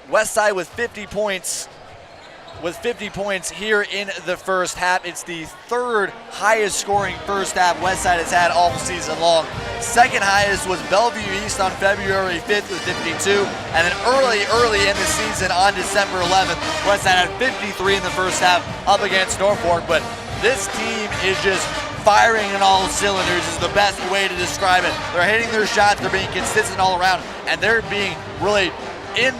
Westside with 50 points. Here in the first half. It's the third highest scoring first half Westside has had all season long. Second highest was Bellevue East on February 5th with 52. And then early in the season on December 11th, Westside had 53 in the first half up against Norfolk. But this team is just firing on all cylinders is the best way to describe it. They're hitting their shots, they're being consistent all around, and they're being really in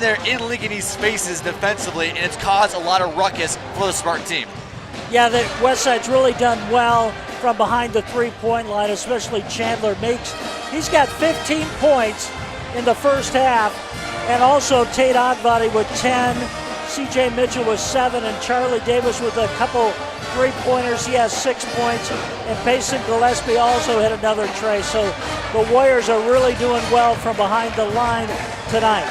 Lincoln East spaces defensively, and it's caused a lot of ruckus for the Spartan team. Yeah, the Westside's really done well from behind the three-point line, especially Chandler Meeks. He's got 15 points in the first half, and also Tate Oddbody with 10, CJ Mitchell with 7, and Charlie Davis with a couple three-pointers. He has 6 points, and Payson Gillespie also hit another tray. So the Warriors are really doing well from behind the line tonight.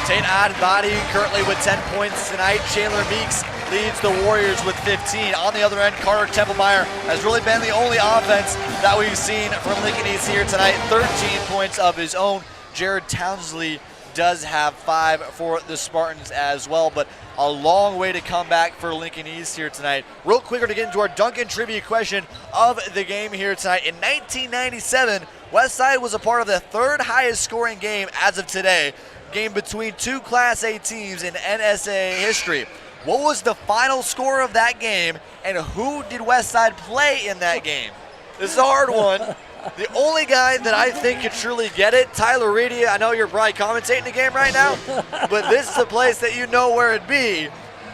Tate Oddbody currently with 10 points tonight. Chandler Meeks leads the Warriors with 15. On the other end, Carter Tempelmeyer has really been the only offense that we've seen from Lincoln East here tonight. 13 points of his own. Jared Townsley does have 5 for the Spartans as well, but a long way to come back for Lincoln East here tonight. Real quicker to get into our Duncan trivia question of the game here tonight. In 1997, Westside was a part of the third highest scoring game as of today. Game between two Class A teams in NSA history. What was the final score of that game, and who did Westside play in that game? This is a hard one. The only guy that I think could truly get it, Tyler Reedy. I know you're probably commentating the game right now, but this is a place that you know where it'd be.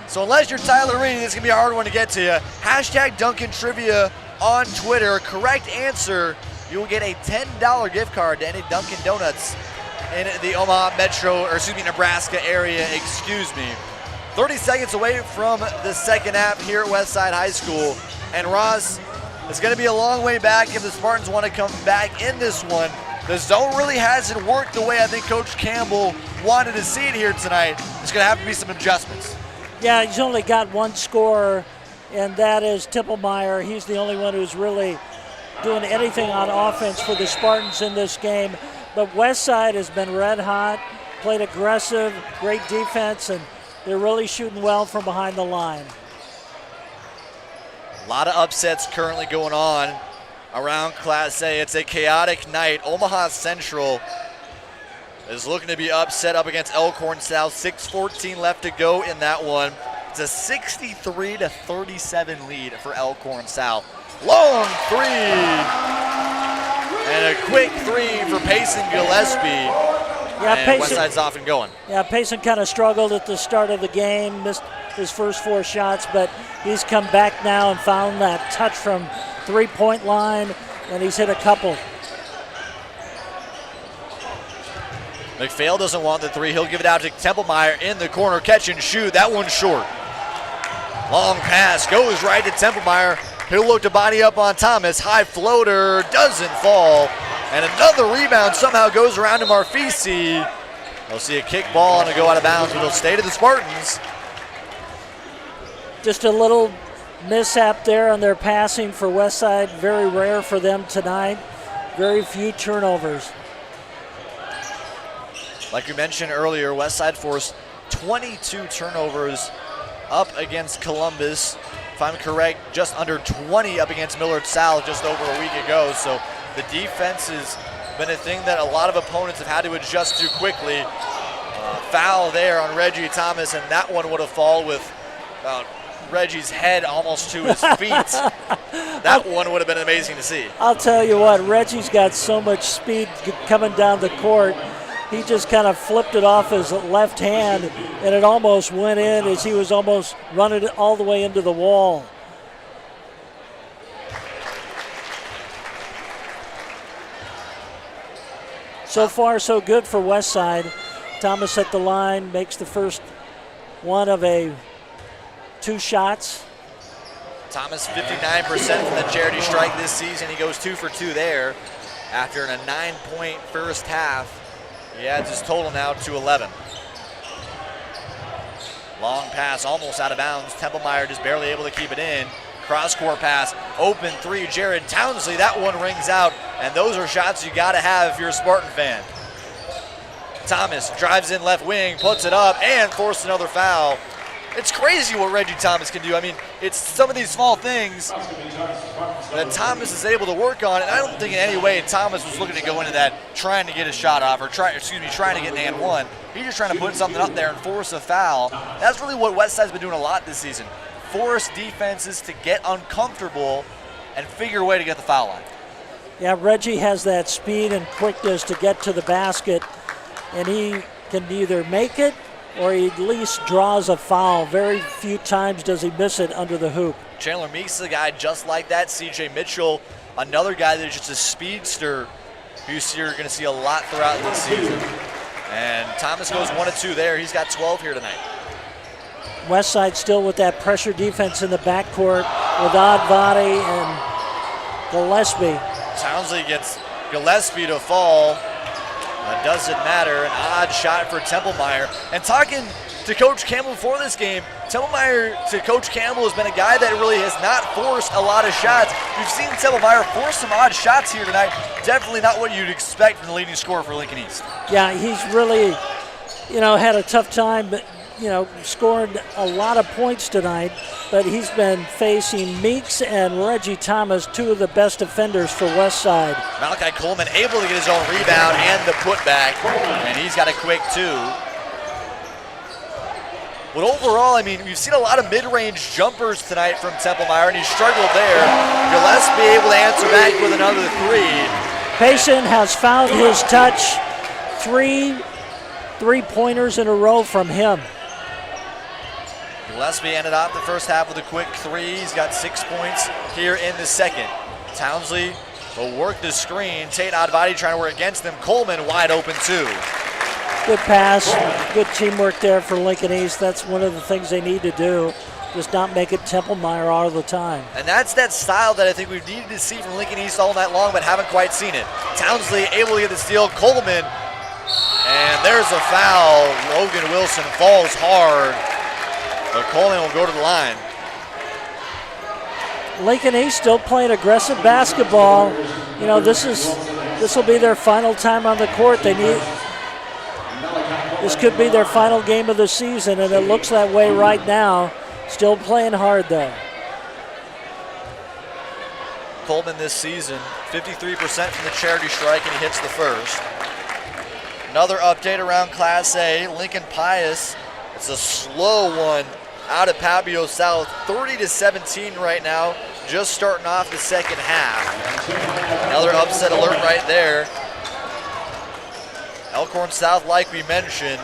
So unless you're Tyler Reedy, this is going to be a hard one to get to you. Hashtag Duncan Trivia on Twitter. Correct answer, you will get a $10 gift card to any Dunkin' Donuts in the Omaha Metro, or excuse me, Nebraska area, 30 seconds away from the second half here at Westside High School. And Ross, it's going to be a long way back if the Spartans want to come back in this one. The zone really hasn't worked the way I think Coach Campbell wanted to see it here tonight. There's going to have to be some adjustments. Yeah, he's only got one scorer, and that is Tempelmeyer. He's the only one who's really doing anything on offense for the Spartans in this game. But Westside has been red hot, played aggressive, great defense, and they're really shooting well from behind the line. A lot of upsets currently going on around Class A. It's a chaotic night. Omaha Central is looking to be upset up against Elkhorn South. 6:14 left to go in that one. It's a 63-37 lead for Elkhorn South. Long three. And a quick three for Payson Gillespie. Yeah, and Westside's off and going. Yeah, Payson kind of struggled at the start of the game, missed his first 4 shots, but he's come back now and found that touch from three-point line, and he's hit a couple. McPhail doesn't want the three. He'll give it out to Tempelmeyer in the corner. Catch and shoot. That one's short. Long pass goes right to Tempelmeyer. He'll look to body up on Thomas. High floater doesn't fall. And another rebound somehow goes around to Marfisi. They'll see a kick ball and it'll go out of bounds, but it'll stay to the Spartans. Just a little mishap there on their passing for Westside. Very rare for them tonight. Very few turnovers. Like we mentioned earlier, Westside forced 22 turnovers up against Columbus. If I'm correct, just under 20 up against Millard South just over a week ago. So the defense has been a thing that a lot of opponents have had to adjust to quickly. Foul there on Reggie Thomas, and that one would have fallen with Reggie's head almost to his feet. That one would have been amazing to see. I'll tell you what, Reggie's got so much speed coming down the court. He just kind of flipped it off his left hand, and it almost went in as he was almost running it all the way into the wall. So far, so good for Westside. Thomas at the line, makes the first one of 2 shots. Thomas 59% from the charity strike this season. He goes 2 for 2 there after a 9-point first half. He adds his total now to 11. Long pass almost out of bounds. Tempelmeyer just barely able to keep it in. Cross-court pass, open three, Jared Townsley. That one rings out, and those are shots you got to have if you're a Spartan fan. Thomas drives in left wing, puts it up, and forced another foul. It's crazy what Reggie Thomas can do. I mean, it's some of these small things that Thomas is able to work on, and I don't think in any way Thomas was looking to go into that trying to get a shot off or trying to get an and one. He's just trying to put something up there and force a foul. That's really what Westside's been doing a lot this season. Force defenses to get uncomfortable and figure a way to get the foul line. Yeah, Reggie has that speed and quickness to get to the basket, and he can either make it or he at least draws a foul. Very few times does he miss it under the hoop. Chandler Meeks is a guy just like that. CJ Mitchell, another guy that's just a speedster who you're going to see a lot throughout this season. And Thomas goes 1 of 2 there. He's got 12 here tonight. Westside still with that pressure defense in the backcourt with Advati and Gillespie. Townsley gets Gillespie to fall. That doesn't matter. An odd shot for Tempelmeyer. And talking to Coach Campbell before this game, Tempelmeyer to Coach Campbell has been a guy that really has not forced a lot of shots. We've seen Tempelmeyer force some odd shots here tonight. Definitely not what you'd expect from the leading scorer for Lincoln East. Yeah, he's really, had a tough time, but scored a lot of points tonight, but he's been facing Meeks and Reggie Thomas, two of the best defenders for Westside. Malachi Coleman able to get his own rebound and the putback, and he's got a quick 2. But overall, I mean, we've seen a lot of mid-range jumpers tonight from Tempelmeyer, and he struggled there. Gillespie able to answer back with another 3. Payson has found his touch. 3 3-pointers in a row from him. Gillespie ended off the first half with a quick 3. He's got 6 points here in the second. Townsley will work the screen. Tate Advati trying to work against them. Coleman wide open 2. Good pass, good teamwork there for Lincoln East. That's one of the things they need to do. Just not make it Tempelmeyer all the time. And that's that style that I think we've needed to see from Lincoln East all night long, but haven't quite seen it. Townsley able to get the steal. Coleman, and there's a foul. Logan Wilson falls hard, but Coleman will go to the line. Lincoln East still playing aggressive basketball. This will be their final time on the court. This could be their final game of the season, and it looks that way right now. Still playing hard though. Coleman this season, 53% from the charity strike, and he hits the first. Another update around Class A. Lincoln Pius, it's a slow one out of Papio South, 30-17 right now, just starting off the second half. Another upset alert right there. Elkhorn South, like we mentioned,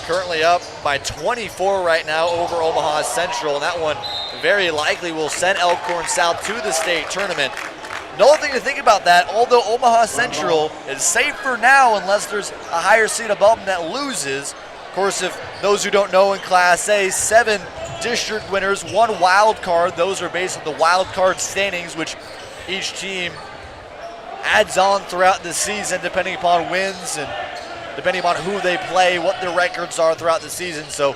currently up by 24 right now over Omaha Central, and that one very likely will send Elkhorn South to the state tournament. Another thing to think about that, although Omaha Central is safe for now unless there's a higher seed above them that loses. Of course, if those who don't know, in Class A, 7 district winners, 1 wild card. Those are based on the wild card standings, which each team adds on throughout the season depending upon wins and depending upon who they play, what their records are throughout the season. So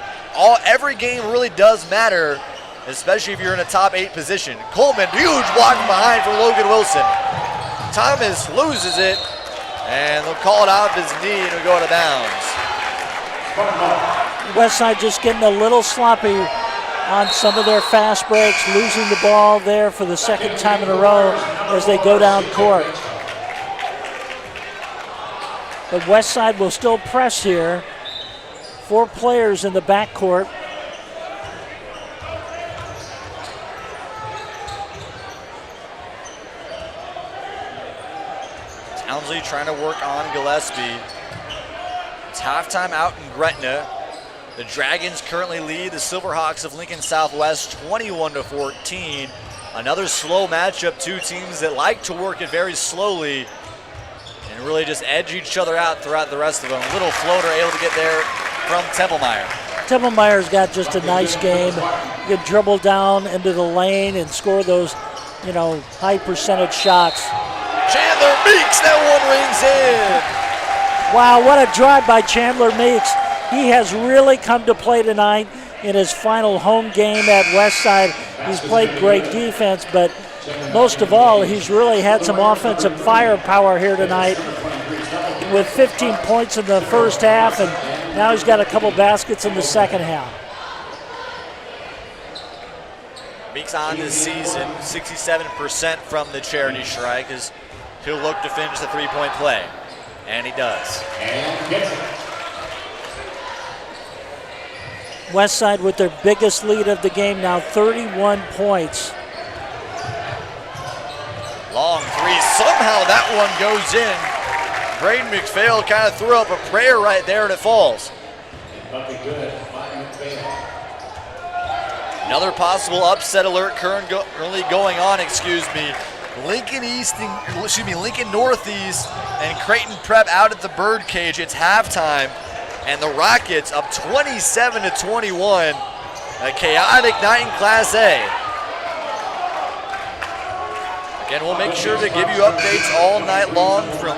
every game really does matter, especially if you're in a top 8 position. Coleman, huge block from behind for Logan Wilson. Thomas loses it, and they'll call it off his knee and it'll go out of bounds. Westside just getting a little sloppy on some of their fast breaks, losing the ball there for the second time in a row as they go down court. But Westside will still press here. 4 players in the backcourt. Townsley trying to work on Gillespie. It's halftime out in Gretna. The Dragons currently lead the Silverhawks of Lincoln Southwest 21-14. Another slow matchup, 2 teams that like to work it very slowly and really just edge each other out throughout the rest of them. Little floater able to get there from Tempelmeyer. Tempelmeyer's got just a nice game. He can dribble down into the lane and score those, high percentage shots. Chandler Meeks, that one rings in. Wow, what a drive by Chandler Meeks. He has really come to play tonight. in his final home game at Westside. He's played great defense, but most of all, he's really had some offensive firepower here tonight with 15 points in the first half, and now he's got a couple baskets in the second half. Meeks on this season, 67% from the charity strike, as he'll look to finish the three-point play. And he does. And gets it. Westside with their biggest lead of the game now, 31 points. Long three, somehow that one goes in. Braden McPhail kind of threw up a prayer right there and it falls. Nothing good by McPhail. Another possible upset alert currently going on, Lincoln Northeast and Creighton Prep out at the Birdcage. It's halftime, and the Rockets up 27-21. A chaotic night in Class A. Again, we'll make sure to give you updates all night long from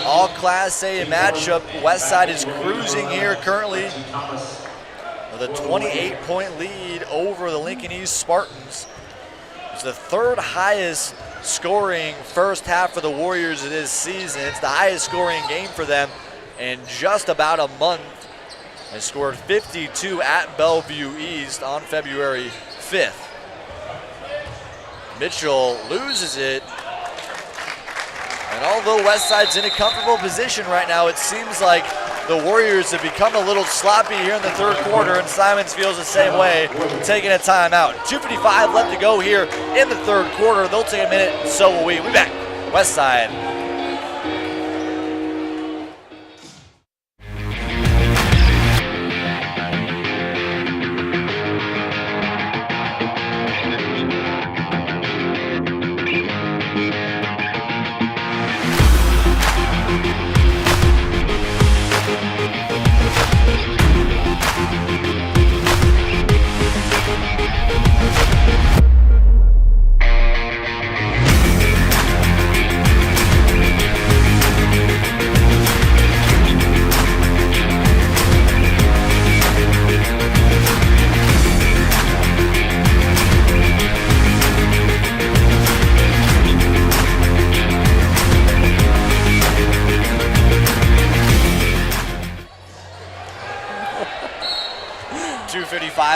all Class A matchup. Westside is cruising here currently with a 28-point lead over the Lincoln East Spartans. It's the third highest scoring first half for the Warriors of this season. It's the highest scoring game for them in just about a month. They scored 52 at Bellevue East on February 5th. Mitchell loses it. And although Westside's in a comfortable position right now, it seems like the Warriors have become a little sloppy here in the third quarter, and Simons feels the same way, taking a timeout. 2:55 left to go here in the third quarter. They'll take a minute, and so will we. We'll be back. Westside.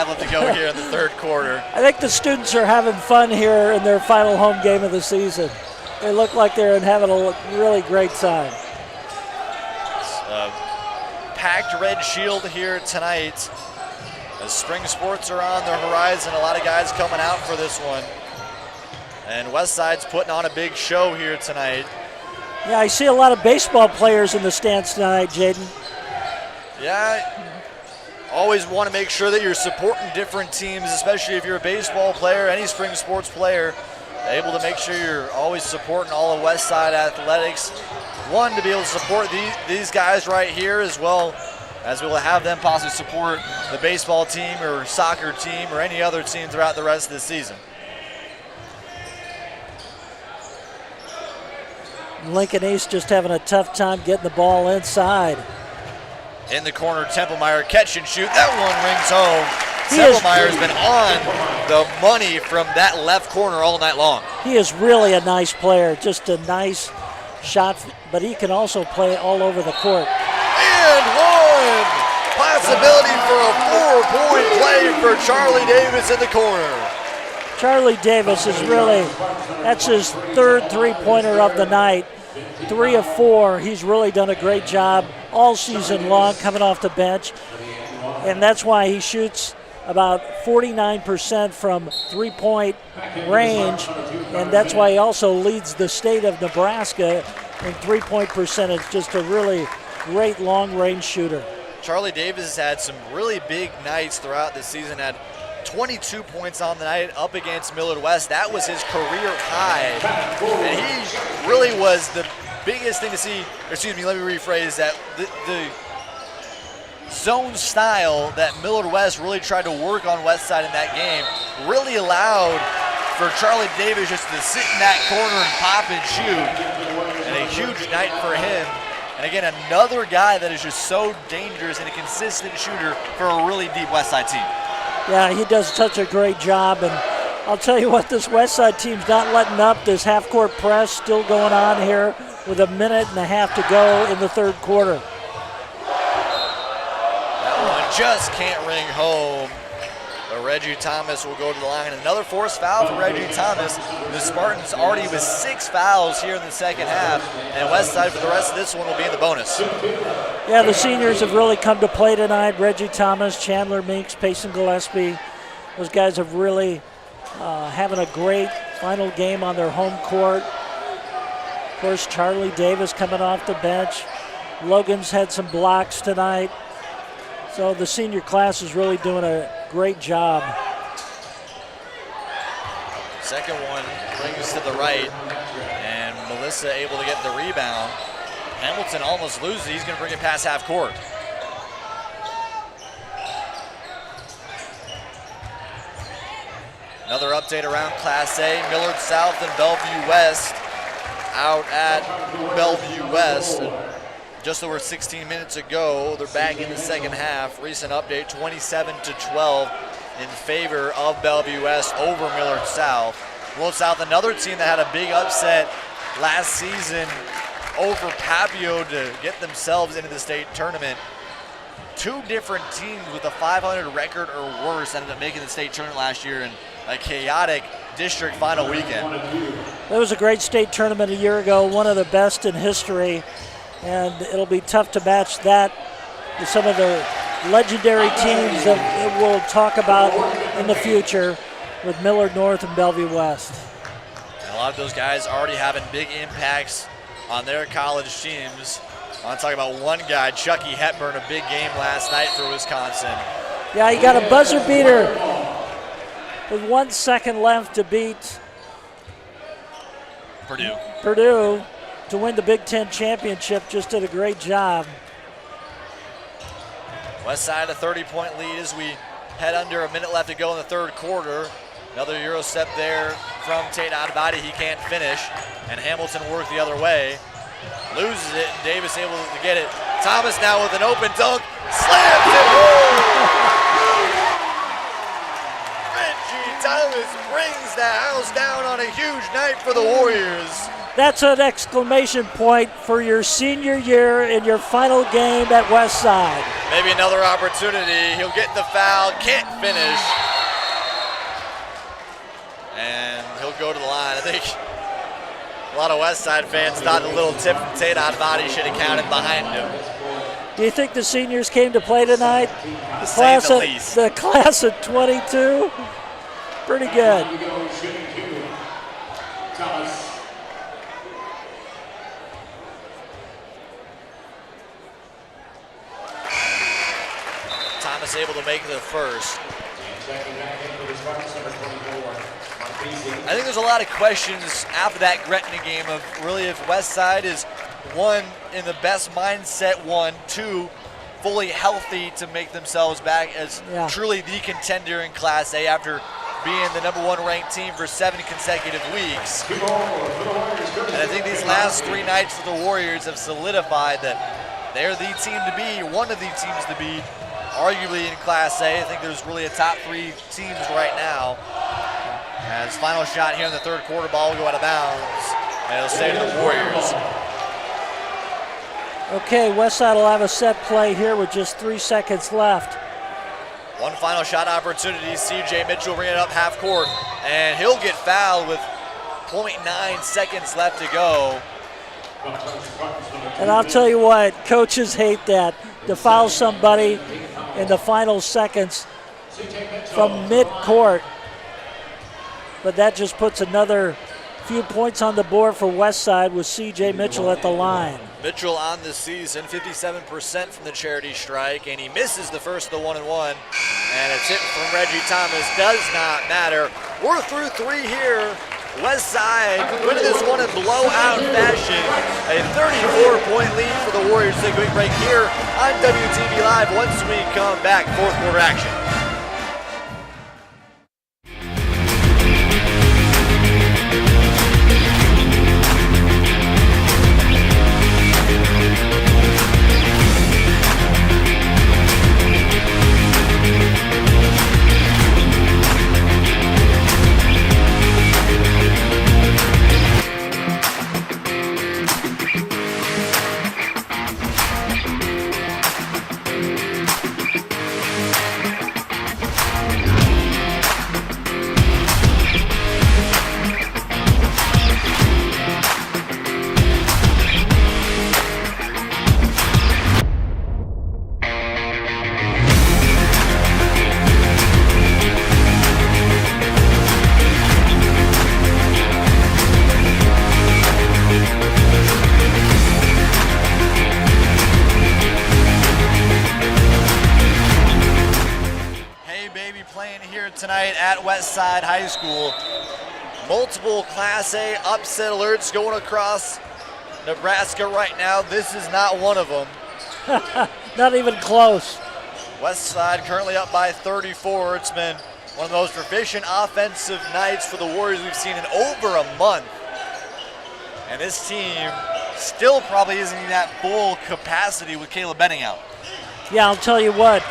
Left to go here in the third quarter. I think the students are having fun here in their final home game of the season. They look like they're having a really great time. Packed red shield here tonight. As spring sports are on the horizon, a lot of guys coming out for this one. And Westside's putting on a big show here tonight. Yeah, I see a lot of baseball players in the stands tonight, Jaden. Yeah. Always want to make sure that you're supporting different teams, especially if you're a baseball player, any spring sports player, able to make sure you're always supporting all of Westside athletics. One, to be able to support these guys right here, as well as we'll have them possibly support the baseball team or soccer team or any other team throughout the rest of the season. Lincoln East just having a tough time getting the ball inside. In the corner, Tempelmeyer, catch and shoot. That one rings home. Tempelmeyer's been on the money from that left corner all night long. He is really a nice player, just a nice shot, but he can also play all over the court. And one! Possibility for a 4-point play for Charlie Davis in the corner. Charlie Davis is really, that's his third three-pointer of the night. 3 of 4. He's really done a great job all season long coming off the bench. And that's why he shoots about 49% from three-point range. And that's why he also leads the state of Nebraska in three-point percentage. Just a really great long-range shooter. Charlie Davis has had some really big nights throughout the season. Had 22 points on the night up against Millard West. That was his career high. And he really was the biggest thing to see, or excuse me, let me rephrase that. The zone style that Millard West really tried to work on Westside in that game really allowed for Charlie Davis just to sit in that corner and pop and shoot. And a huge night for him. And again, another guy that is just so dangerous and a consistent shooter for a really deep Westside team. Yeah, he does such a great job, and I'll tell you what, this Westside team's not letting up. This half-court press still going on here with 1.5 minutes to go in the third quarter. That one just can't ring home. But Reggie Thomas will go to the line. Another forced foul for Reggie Thomas. The Spartans already with 6 fouls here in the second half, and Westside for the rest of this one will be in the bonus. Yeah, the seniors have really come to play tonight. Reggie Thomas, Chandler Meeks, Payson Gillespie. Those guys have really having a great final game on their home court. Of course, Charlie Davis coming off the bench. Logan's had some blocks tonight. So the senior class is really doing a great job. Second one brings to the right, and Melissa able to get the rebound. Hamilton almost loses. He's going to bring it past half court. Another update around Class A. Millard South and Bellevue West out at Bellevue West. Just over 16 minutes ago, they're back in the second half. Recent update, 27-12 in favor of Bellevue West over Millard South. Millard South, another team that had a big upset last season over Papio to get themselves into the state tournament. 2 different teams with a 500 record or worse ended up making the state tournament last year in a chaotic district final weekend. It was a great state tournament a year ago, one of the best in history. And it'll be tough to match that with some of the legendary teams that we'll talk about in the future with Millard North and Bellevue West. And a lot of those guys already having big impacts on their college teams. I want to talk about one guy, Chucky Hepburn, a big game last night for Wisconsin. Yeah, he got a buzzer beater with 1 second left to beat Purdue to win the Big Ten championship. Just did a great job. Westside a 30-point lead as we head under 1 minute left to go in the third quarter. Another Euro step there from Tate Adibadi. He can't finish, and Hamilton worked the other way. Loses it, and Davis able to get it. Thomas now with an open dunk. Slams it! Reggie Thomas brings the house down on a huge night for the Warriors. That's an exclamation point for your senior year in your final game at Westside. Maybe another opportunity. He'll get the foul, can't finish. And he'll go to the line. I think a lot of Westside fans thought the little tip from Tate Adibadi should have counted behind him. Do you think the seniors came to play tonight? The class of 22? Pretty good. Thomas able to make the first. I think there's a lot of questions after that Gretna game of really if Westside is, 1, in the best mindset, 1, 2, fully healthy to make themselves back as truly the contender in Class A after being the #1 ranked team for 7 consecutive weeks. And I think these last 3 nights for the Warriors have solidified that they're the team to be, one of the teams to be, arguably in Class A. I think there's really a top 3 teams right now. As final shot here in the third quarter, ball will go out of bounds, and it'll stay to the Warriors. Okay, Westside will have a set play here with just 3 seconds left. One final shot opportunity. C.J. Mitchell bringing it up half court, and he'll get fouled with 0.9 seconds left to go. And I'll tell you what, coaches hate that, to foul somebody in the final seconds from mid-court. But that just puts another few points on the board for Westside with C.J. Mitchell at the line. Mitchell on the season, 57% from the charity strike, and he misses the first of the 1-and-1. And a tip from Reggie Thomas does not matter. We're through 3 here. Westside winning this one in blowout fashion. A 34-point lead for the Warriors. Take a quick break here on WTV Live. Once we come back, fourth quarter action. be playing here tonight at Westside High School. Multiple Class A upset alerts going across Nebraska right now. This is not one of them. Not even close. Westside currently up by 34. It's been one of the most proficient offensive nights for the Warriors we've seen in over a month. And this team still probably isn't even at full capacity with Caleb Benning out. Yeah, I'll tell you what.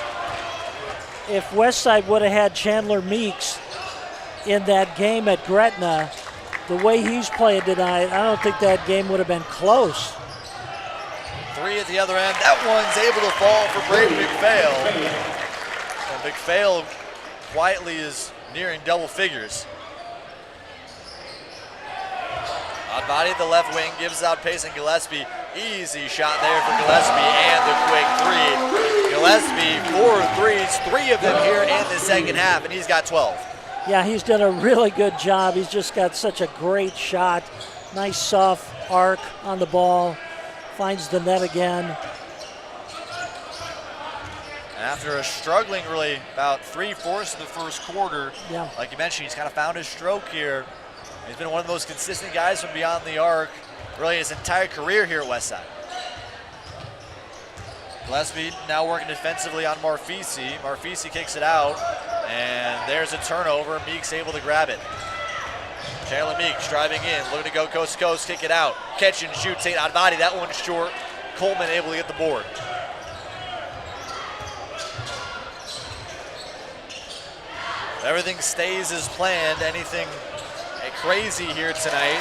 If Westside would have had Chandler Meeks in that game at Gretna, the way he's playing tonight, I don't think that game would have been close. 3 at the other end. That one's able to fall for Braden McPhail. And McPhail quietly is nearing double figures. On body at the left wing, gives out pace and Gillespie. Easy shot there for Gillespie and the quick 3. Gillespie, 4 threes, 3 of them here in the second half, and he's got 12. Yeah, he's done a really good job. He's just got such a great shot. Nice soft arc on the ball. Finds the net again. And after a struggling really about 3/4 of the first quarter, like you mentioned, he's kind of found his stroke here. He's been one of the most consistent guys from beyond the arc, really his entire career here at Westside. Gillespie now working defensively on Marfisi. Marfisi kicks it out, and there's a turnover. Meeks able to grab it. Chandler Meeks driving in, looking to go coast to coast, kick it out. Catch and shoot, St. Advati, that one's short. Coleman able to get the board. Everything stays as planned. Anything crazy here tonight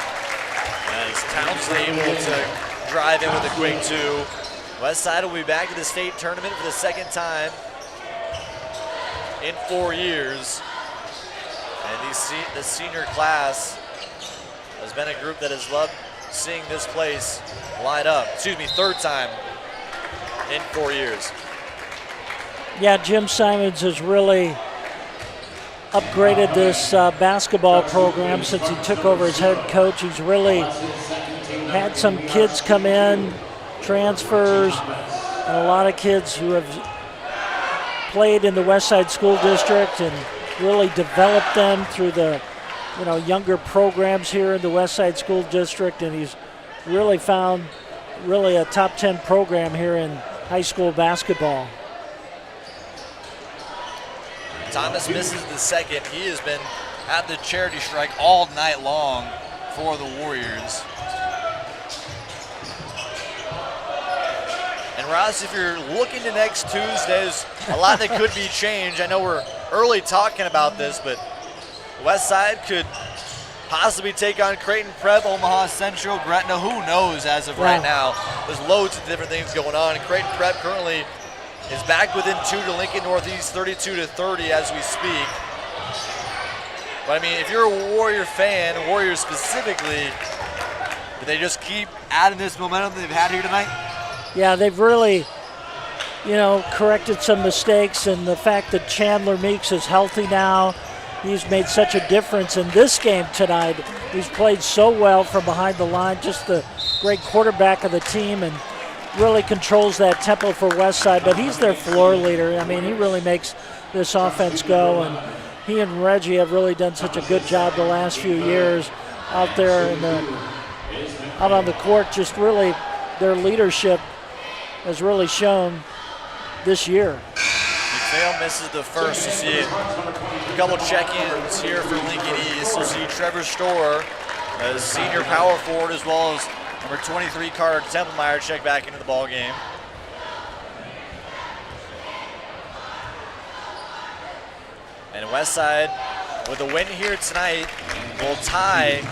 as Townsley able to drive in with a quick 2. Westside will be back to the state tournament for the second time in 4 years. And the senior class has been a group that has loved seeing this place light up. Excuse me, third time in 4 years. Yeah, Jim Simons has really upgraded this basketball program since he took over as head coach. He's really had some kids come in, transfers, and a lot of kids who have played in the Westside School District and really developed them through the younger programs here in the Westside School District, and he's really found really a top 10 program here in high school basketball. Thomas misses the second. He has been at the charity strike all night long for the Warriors. And Ross, if you're looking to next Tuesday, there's a lot that could be changed. I know we're early talking about this, but Westside could possibly take on Creighton Prep, Omaha Central, Gretna. Who knows as of right now? There's loads of different things going on. And Creighton Prep currently is back within 2 to Lincoln Northeast, 32-30 as we speak. But I mean, if you're a Warrior fan, Warriors specifically, do they just keep adding this momentum they've had here tonight? Yeah, they've really, corrected some mistakes, and the fact that Chandler Meeks is healthy now, he's made such a difference in this game tonight. He's played so well from behind the line, just the great quarterback of the team, and really controls that tempo for Westside, but he's their floor leader. I mean, he really makes this offense go, and he and Reggie have really done such a good job the last few years out there out on the court. Just really, their leadership has really shown this year. McPhail misses the first. You see a couple check-ins here for Lincoln East. You'll see Trevor Storr, a senior power forward, as well as number 23, Carter Tempelmeyer, check back into the ball game. And Westside, with a win here tonight, will tie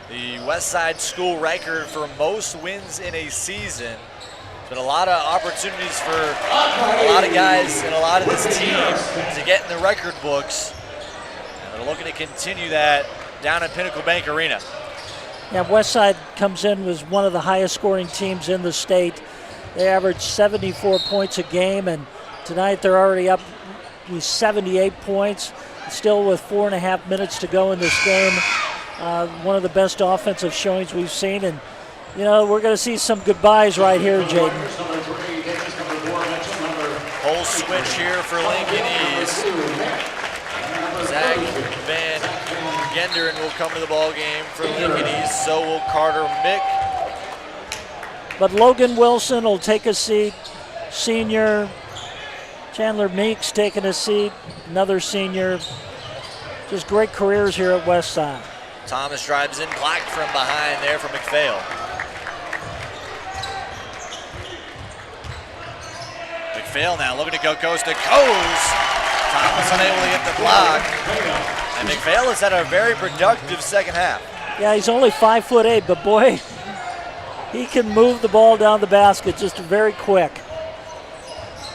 the Westside school record for most wins in a season. There's been a lot of opportunities for a lot of guys and a lot of this team to get in the record books. And they're looking to continue that down at Pinnacle Bank Arena. Yeah, Westside comes in as one of the highest scoring teams in the state. They average 74 points a game, and tonight they're already up with 78 points, still with 4.5 minutes to go in this game. One of the best offensive showings we've seen, and we're going to see some goodbyes right here, Jaden. Whole switch here for Lincoln East. Zach Van Genderen will come to the ball game for Lincoln East. So will Carter Mick. But Logan Wilson will take a seat. Senior. Chandler Meeks taking a seat. Another senior. Just great careers here at Westside. Thomas drives in, blocked from behind there for McPhail. McPhail now looking to go coast to coast. Thomas unable to get the block. And McPhail has had a very productive second half. Yeah, he's only 5'8", but boy, he can move the ball down the basket just very quick.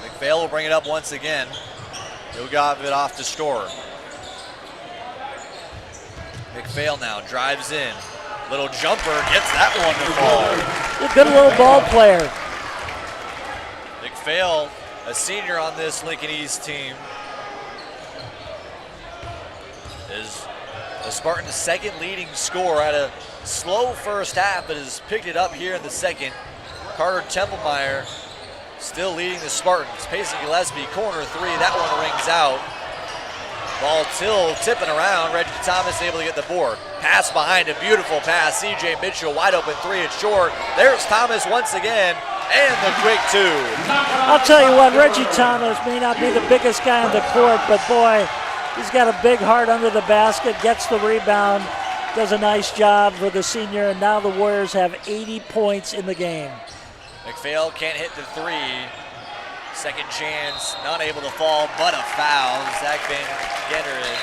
McPhail will bring it up once again. He'll give it off to Storer. McPhail now drives in. Little jumper, gets that one to fall. A good little ball player. McPhail, a senior on this Lincoln East team, is the Spartans' second leading scorer. Had a slow first half, but has picked it up here in the second. Carter Tempelmeyer still leading the Spartans. Pacing Gillespie, corner three, that one rings out. Ball still tipping around. Reggie Thomas able to get the board. Pass behind, a beautiful pass. CJ Mitchell wide open three, it's short. There's Thomas once again, and the quick two. I'll tell you what, Reggie Thomas may not be the biggest guy on the court, but boy, he's got a big heart under the basket, gets the rebound, does a nice job for the senior, and now the Warriors have 80 points in the game. McPhail can't hit the three. Second chance, not able to fall, but a foul. Zach Van Genderen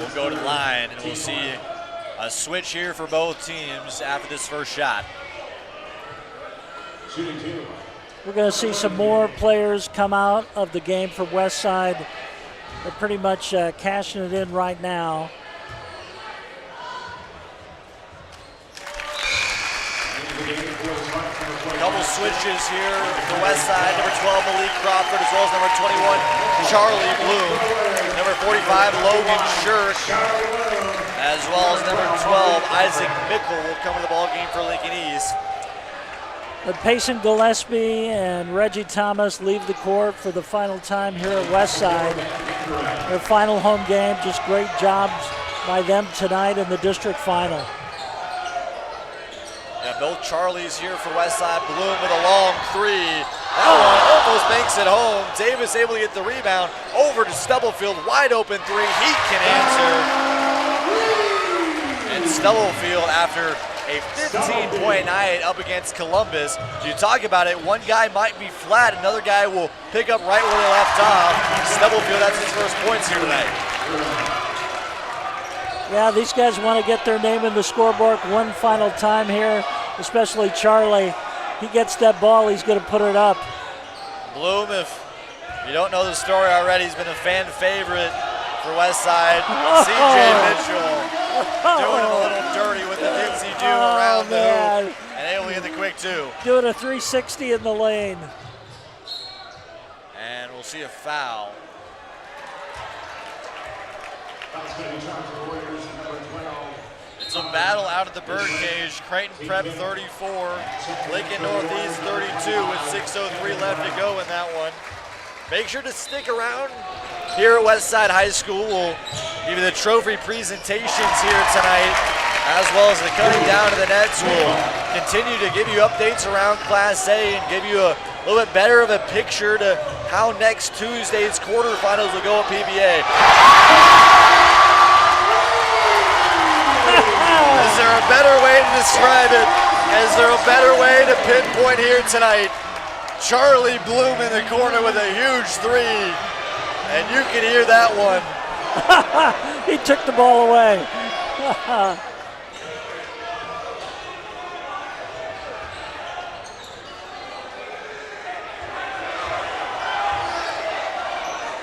will go to the line, and we'll see a switch here for both teams after this first shot. We're going to see some more players come out of the game for Westside. They're pretty much cashing it in right now. Double switches here for Westside. Number 12, Malik Crawford, as well as number 21, Charlie Bloom. Number 45, Logan Shirk, as well as number 12, Isaac Mickle will come to the ball game for Lincoln East. But Payson Gillespie and Reggie Thomas leave the court for the final time here at Westside. Their final home game, just great jobs by them tonight in the district final. Yeah, both Charlies here for Westside. Bloom with a long three. That one almost makes it home. Davis able to get the rebound. Over to Stubblefield, wide open three. He can answer. And Stubblefield, after a 15-point night up against Columbus. You talk about it, one guy might be flat, another guy will pick up right where they left off. Stubblefield, that's his first points here tonight. Yeah, these guys want to get their name in the scorebook one final time here, especially Charlie. He gets that ball, he's going to put it up. Bloom, if you don't know the story already, he's been a fan favorite for Westside. CJ Mitchell doing him a little dirty with the dipsy do around the hoop, and able to get the quick two. Doing a 360 in the lane. And we'll see a foul. It's a battle out of the birdcage. Creighton Prep 34, Lincoln Northeast 32 with 6:03 left to go in that one. Make sure to stick around here at Westside High School. We'll give you the trophy presentations here tonight, as well as the cutting down to the nets. We'll continue to give you updates around Class A and give you a little bit better of a picture to how next Tuesday's quarterfinals will go at PBA. Is there a better way to describe it? Is there a better way to pinpoint here tonight? Charlie Bloom in the corner with a huge three, and you can hear that one. He took the ball away.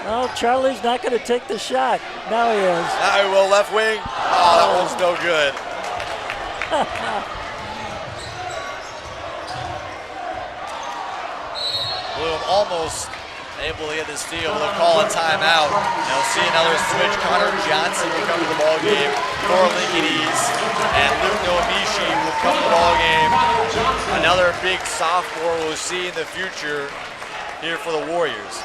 Oh, Charlie's not going to take the shot. Now he is. Now he will, left wing. Oh, that one's no good. Bloom almost able to get the steal. They'll call a timeout. They'll see another switch. Connor Johnson will come to the ball game for Lincoln East, and Luke Noamishi will come to the ball game. Another big sophomore we'll see in the future here for the Warriors.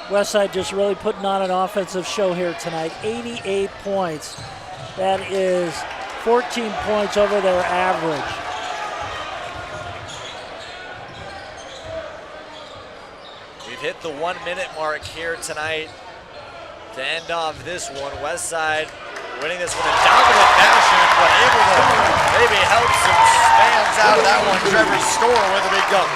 Westside just really putting on an offensive show here tonight. 88 points. That is 14 points over their average. We've hit the 1 minute mark here tonight to end off this one. Westside winning this one in dominant fashion, but able to maybe help some fans out of that one. Trevor Store with a big dunk.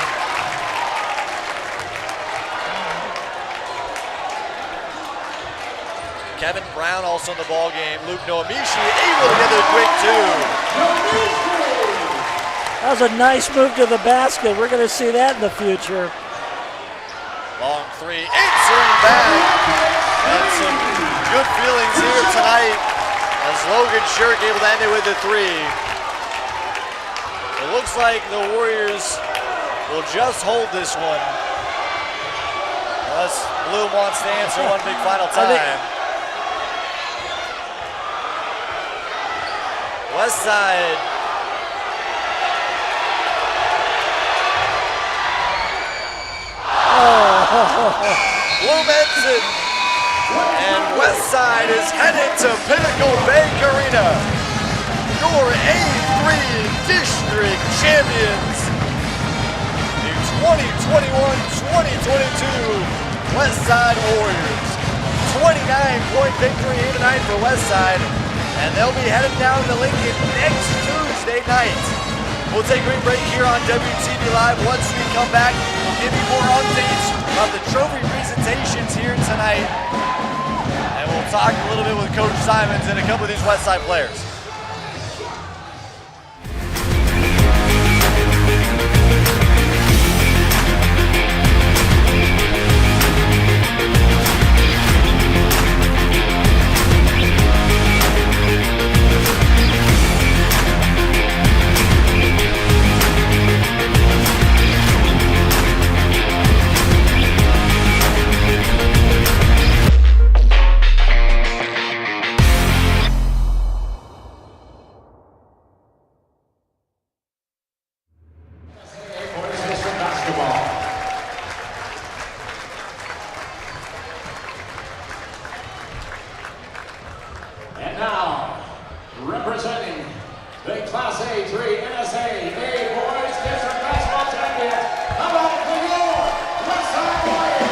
Kevin Brown also in the ball game. Luke Noamishi able to get the quick two. That was a nice move to the basket. We're going to see that in the future. Long three, answering back. And some good feelings here tonight as Logan Shirk able to end it with the three. It looks like the Warriors will just hold this one. Unless Blue wants to answer one big final time. Westside. Blue Benson. And Westside is headed to Pinnacle Bank Arena. Your A-3 District Champions. The 2021-2022 Westside Warriors. 29-point victory here tonight for Westside. And they'll be headed down to Lincoln next Tuesday night. We'll take a quick break here on WTV Live. Once we come back, we'll give you more updates about the trophy presentations here tonight. And we'll talk a little bit with Coach Simons and a couple of these Westside players. And now, representing the Class A-3 NSA Boys District Basketball Champions, how about the Westside Warriors?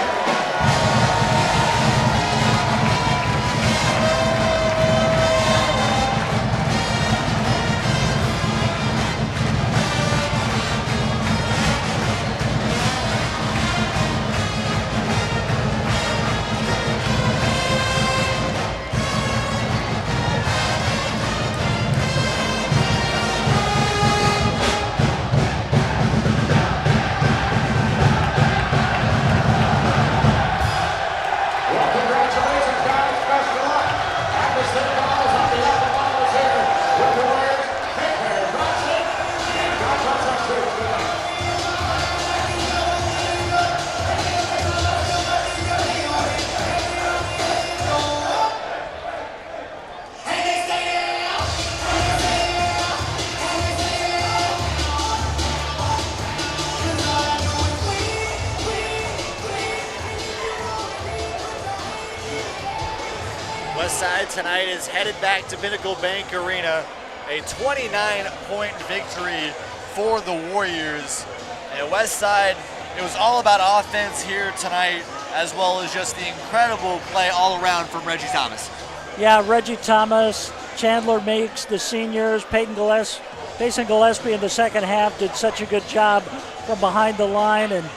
Westside tonight is headed back to Pinnacle Bank Arena. A 29-point victory for the Warriors. And Westside, it was all about offense here tonight, as well as just the incredible play all around from Reggie Thomas. Yeah, Reggie Thomas, Chandler Meeks, the seniors, Peyton Gillespie in the second half did such a good job from behind the line. And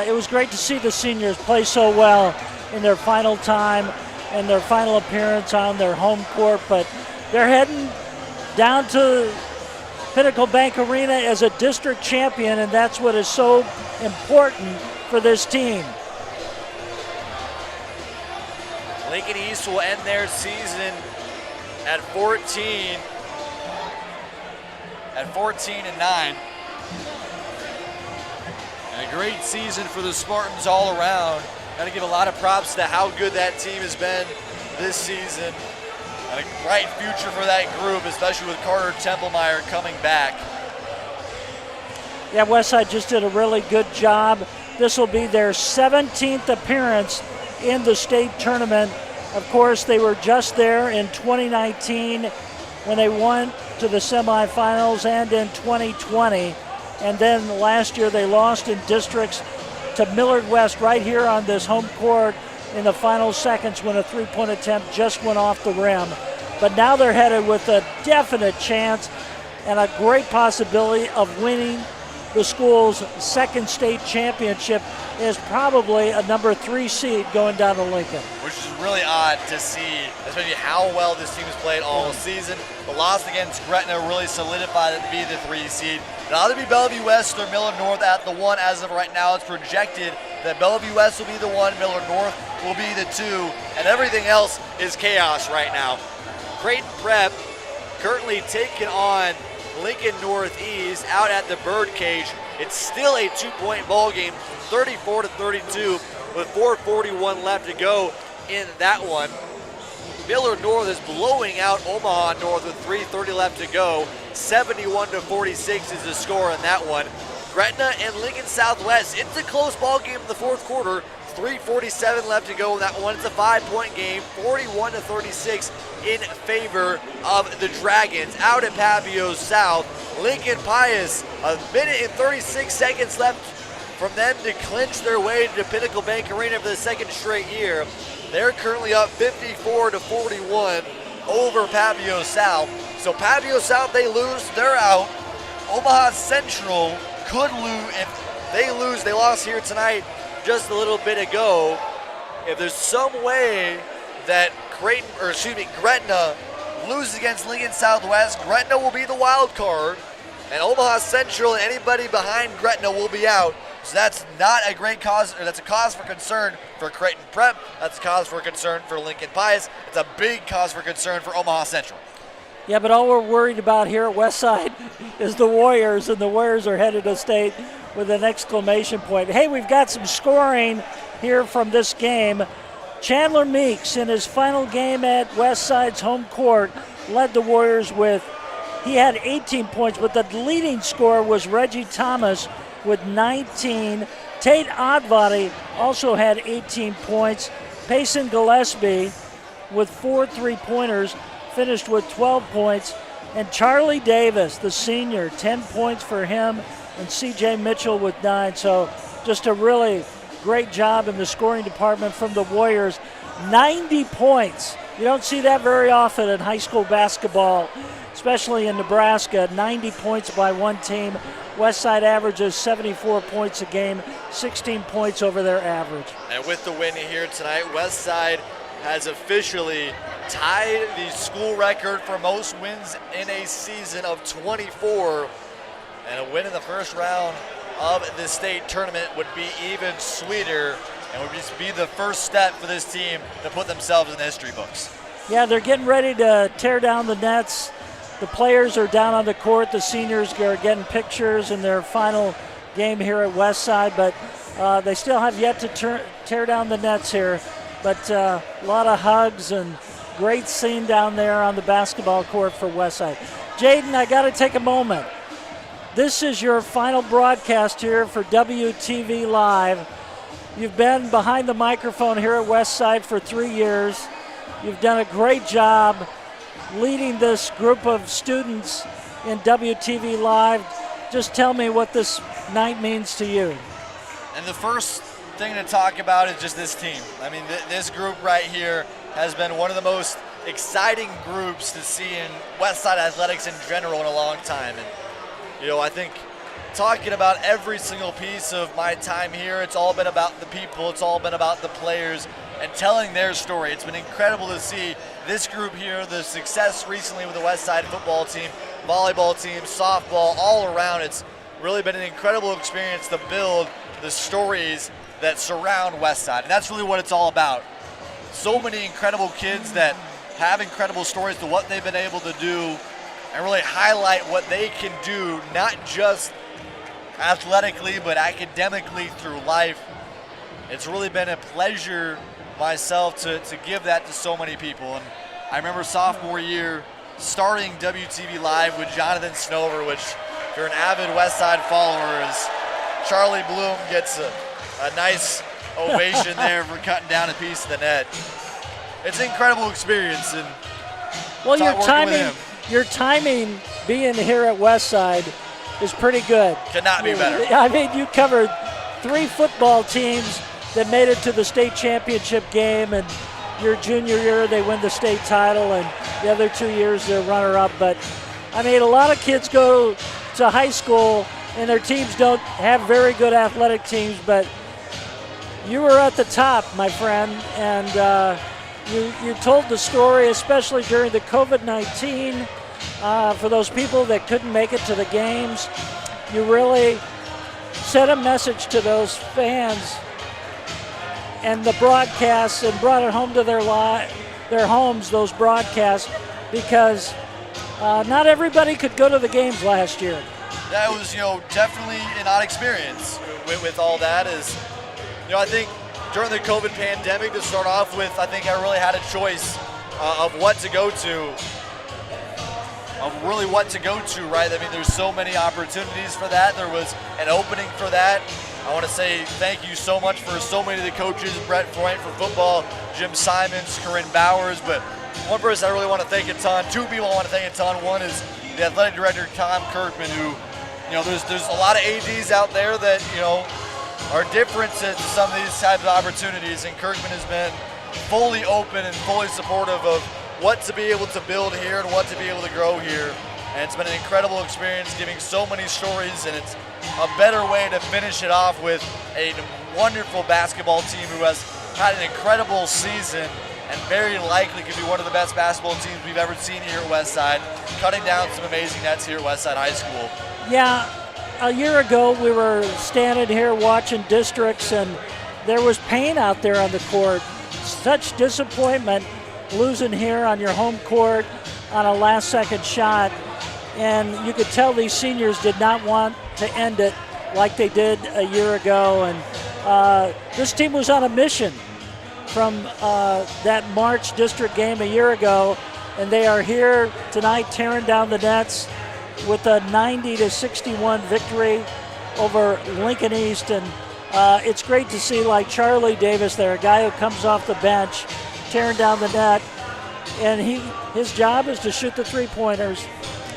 it was great to see the seniors play so well in their final time and their final appearance on their home court. But they're heading down to Pinnacle Bank Arena as a district champion, and that's what is so important for this team. Lincoln East will end their season at 14-9. And a great season for the Spartans all around. Got to give a lot of props to how good that team has been this season. And a bright future for that group, especially with Carter Tempelmeyer coming back. Yeah, Westside just did a really good job. This will be their 17th appearance in the state tournament. Of course, they were just there in 2019 when they went to the semifinals, and in 2020. And then last year they lost in districts to Millard West right here on this home court in the final seconds when a three-point attempt just went off the rim. But now they're headed with a definite chance and a great possibility of winning the school's second state championship, is probably a number 3 seed going down to Lincoln. Which is really odd to see, especially how well this team has played all season. The loss against Gretna really solidified it to be the 3 seed. It'll either be Bellevue West or Millard North at the 1. As of right now, it's projected that Bellevue West will be the 1, Millard North will be the 2, and everything else is chaos right now. Creighton Prep currently taking on Lincoln Northeast out at the Birdcage. It's still a 2-point ball game, 34-32, with 4:41 left to go in that one. Millard North is blowing out Omaha North with 3:30 left to go. 71-46 is the score in that one. Gretna and Lincoln Southwest, it's a close ball game in the fourth quarter. 3:47 left to go in that one. It's a 5-point game, 41-36 in favor of the Dragons. Out at Papio South, Lincoln Pius, a minute and 36 seconds left from them to clinch their way to Pinnacle Bank Arena for the second straight year. They're currently up 54-41 over Papio South. So Papio South, they lose, they're out. Omaha Central could lose. If they lose, they lost here tonight just a little bit ago. If there's some way that Gretna loses against Lincoln Southwest, Gretna will be the wild card, and Omaha Central and anybody behind Gretna will be out. So that's not a great cause, or that's a cause for concern for Creighton Prep. That's a cause for concern for Lincoln Pius. It's a big cause for concern for Omaha Central. Yeah, but all we're worried about here at Westside is the Warriors, and the Warriors are headed to state with an exclamation point. Hey, we've got some scoring here from this game. Chandler Meeks, in his final game at Westside's home court, led the Warriors with, he had 18 points, but the leading scorer was Reggie Thomas with 19. Tate Oddbody also had 18 points. Payson Gillespie with 4 3-pointers finished with 12 points. And Charlie Davis, the senior, 10 points for him, and C.J. Mitchell with 9. So just a really great job in the scoring department from the Warriors. 90 points. You don't see that very often in high school basketball, especially in Nebraska. 90 points by one team. Westside averages 74 points a game, 16 points over their average. And with the win here tonight, Westside has officially tied the school record for most wins in a season of 24. And a win in the first round of the state tournament would be even sweeter, and would just be the first step for this team to put themselves in the history books. Yeah, they're getting ready to tear down the nets. The players are down on the court. The seniors are getting pictures in their final game here at Westside, but they still have yet to tear down the nets here. But a lot of hugs and great scene down there on the basketball court for Westside. Jaden, I got to take a moment. This is your final broadcast here for WTV Live. You've been behind the microphone here at Westside for 3 years. You've done a great job leading this group of students in WTV Live. Just tell me what this night means to you. And the first thing to talk about is just this team. I mean, this group right here has been one of the most exciting groups to see in Westside athletics in general in a long time. And you know, I think talking about every single piece of my time here, it's all been about the people, it's all been about the players and telling their story. It's been incredible to see this group here, the success recently with the Westside football team, volleyball team, softball, all around. It's really been an incredible experience to build the stories that surround Westside. And that's really what it's all about. So many incredible kids that have incredible stories to what they've been able to do, and really highlight what they can do, not just athletically, but academically through life. It's really been a pleasure myself to give that to so many people. And I remember sophomore year starting WTV Live with Jonathan Snover, which if you're an avid Westside follower, as Charlie Bloom gets a nice ovation there for cutting down a piece of the net. It's an incredible experience. And well, your timing being here at Westside is pretty good. Cannot be better. I mean, you covered 3 football teams that made it to the state championship game, and your junior year they win the state title, and the other 2 years they're runner-up. But I mean, a lot of kids go to high school and their teams don't have very good athletic teams, but you were at the top, my friend, and you told the story, especially during the COVID-19, for those people that couldn't make it to the games. You really sent a message to those fans and the broadcasts and brought it home to their homes, those broadcasts, because not everybody could go to the games last year. That was, definitely an odd experience with all that. Is, I think during the COVID pandemic, to start off with, I think I really had a choice of what to go to. Right? I mean, there's so many opportunities for that. There was an opening for that. I want to say thank you so much for so many of the coaches, Brett Freund for football, Jim Simons, Corinne Bowers, but one person I really want to thank a ton, 2 people I want to thank a ton. One is the athletic director, Tom Kirkman, who, there's a lot of ADs out there that, are different to some of these types of opportunities, and Kirkman has been fully open and fully supportive of what to be able to build here and what to be able to grow here. And it's been an incredible experience, giving so many stories, and it's a better way to finish it off with a wonderful basketball team who has had an incredible season and very likely could be one of the best basketball teams we've ever seen here at Westside, cutting down some amazing nets here at Westside High School. Yeah, a year ago we were standing here watching districts, and there was pain out there on the court. Such disappointment losing here on your home court on a last-second shot. And you could tell these seniors did not want to end it like they did a year ago. And this team was on a mission from that March district game a year ago, and they are here tonight tearing down the nets with a 90-61 victory over Lincoln East. And it's great to see, like Charlie Davis there, a guy who comes off the bench, tearing down the net, and his job is to shoot the three-pointers.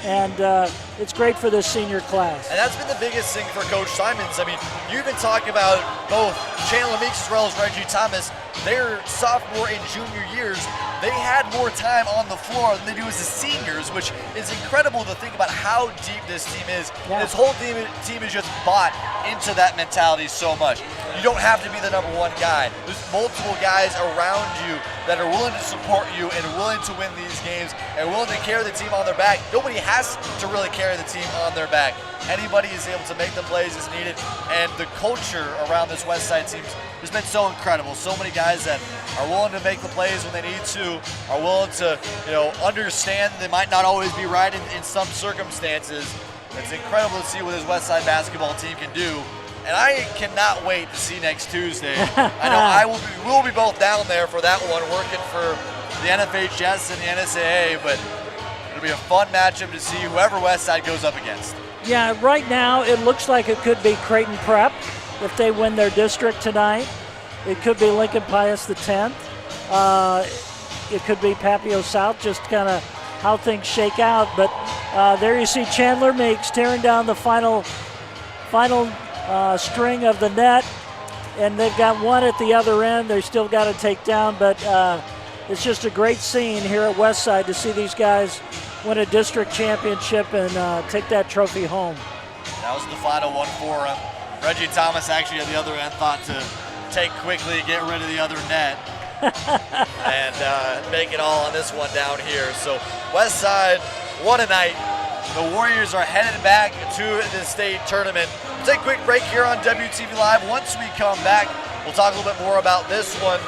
And it's great for this senior class. And that's been the biggest thing for Coach Simons. I mean, you've been talking about both Chandler Meeks as well as Reggie Thomas. Their sophomore and junior years, they had more time on the floor than they do as the seniors, which is incredible to think about how deep this team is. Yeah. This whole team is just bought into that mentality so much. You don't have to be the number one guy. There's multiple guys around you that are willing to support you and willing to win these games and willing to carry the team on their back. Nobody has to really carry the team on their back. Anybody is able to make the plays as needed, and the culture around this Westside team has been so incredible. So many guys that are willing to make the plays when they need to, are willing to, understand they might not always be right in some circumstances. It's incredible to see what this Westside basketball team can do. And I cannot wait to see next Tuesday. I know we'll be both down there for that one, working for the NFHS and the NSAA, but it'll be a fun matchup to see whoever Westside goes up against. Yeah, right now it looks like it could be Creighton Prep if they win their district tonight. It could be Lincoln Pius X. It could be Papio South, just kind of how things shake out. But there you see Chandler Meeks tearing down the final string of the net, and they've got one at the other end they still got to take down, but it's just a great scene here at Westside to see these guys win a district championship and take that trophy home. That was the final one for them. Reggie Thomas actually at the other end thought to take quickly and get rid of the other net and make it all on this one down here. So Westside, what a night. The Warriors are headed back to the state tournament. We'll take a quick break here on WTV Live. Once we come back, we'll talk a little bit more about this one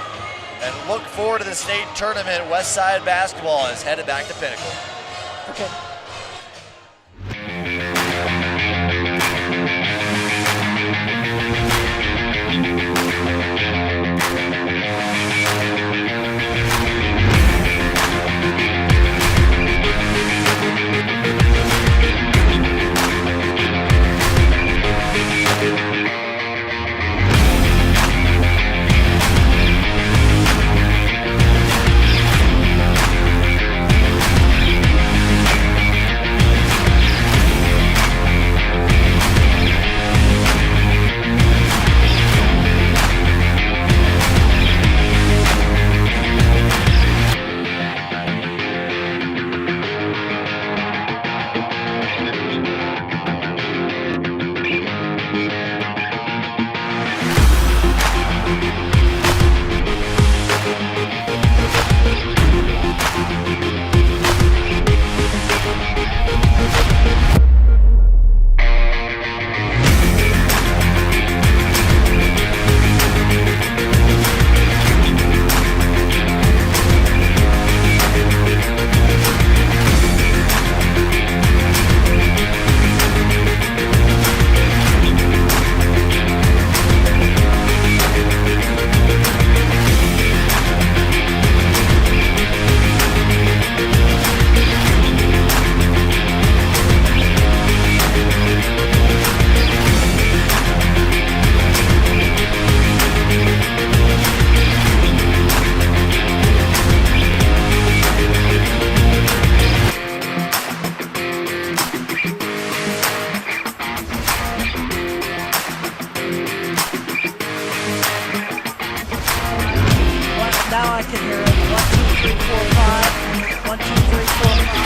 and look forward to the state tournament. Westside basketball is headed back to Pinnacle. Okay. I can hear it. 1, 2, 3, 4, 5. 1, 2, 3, 4, 5.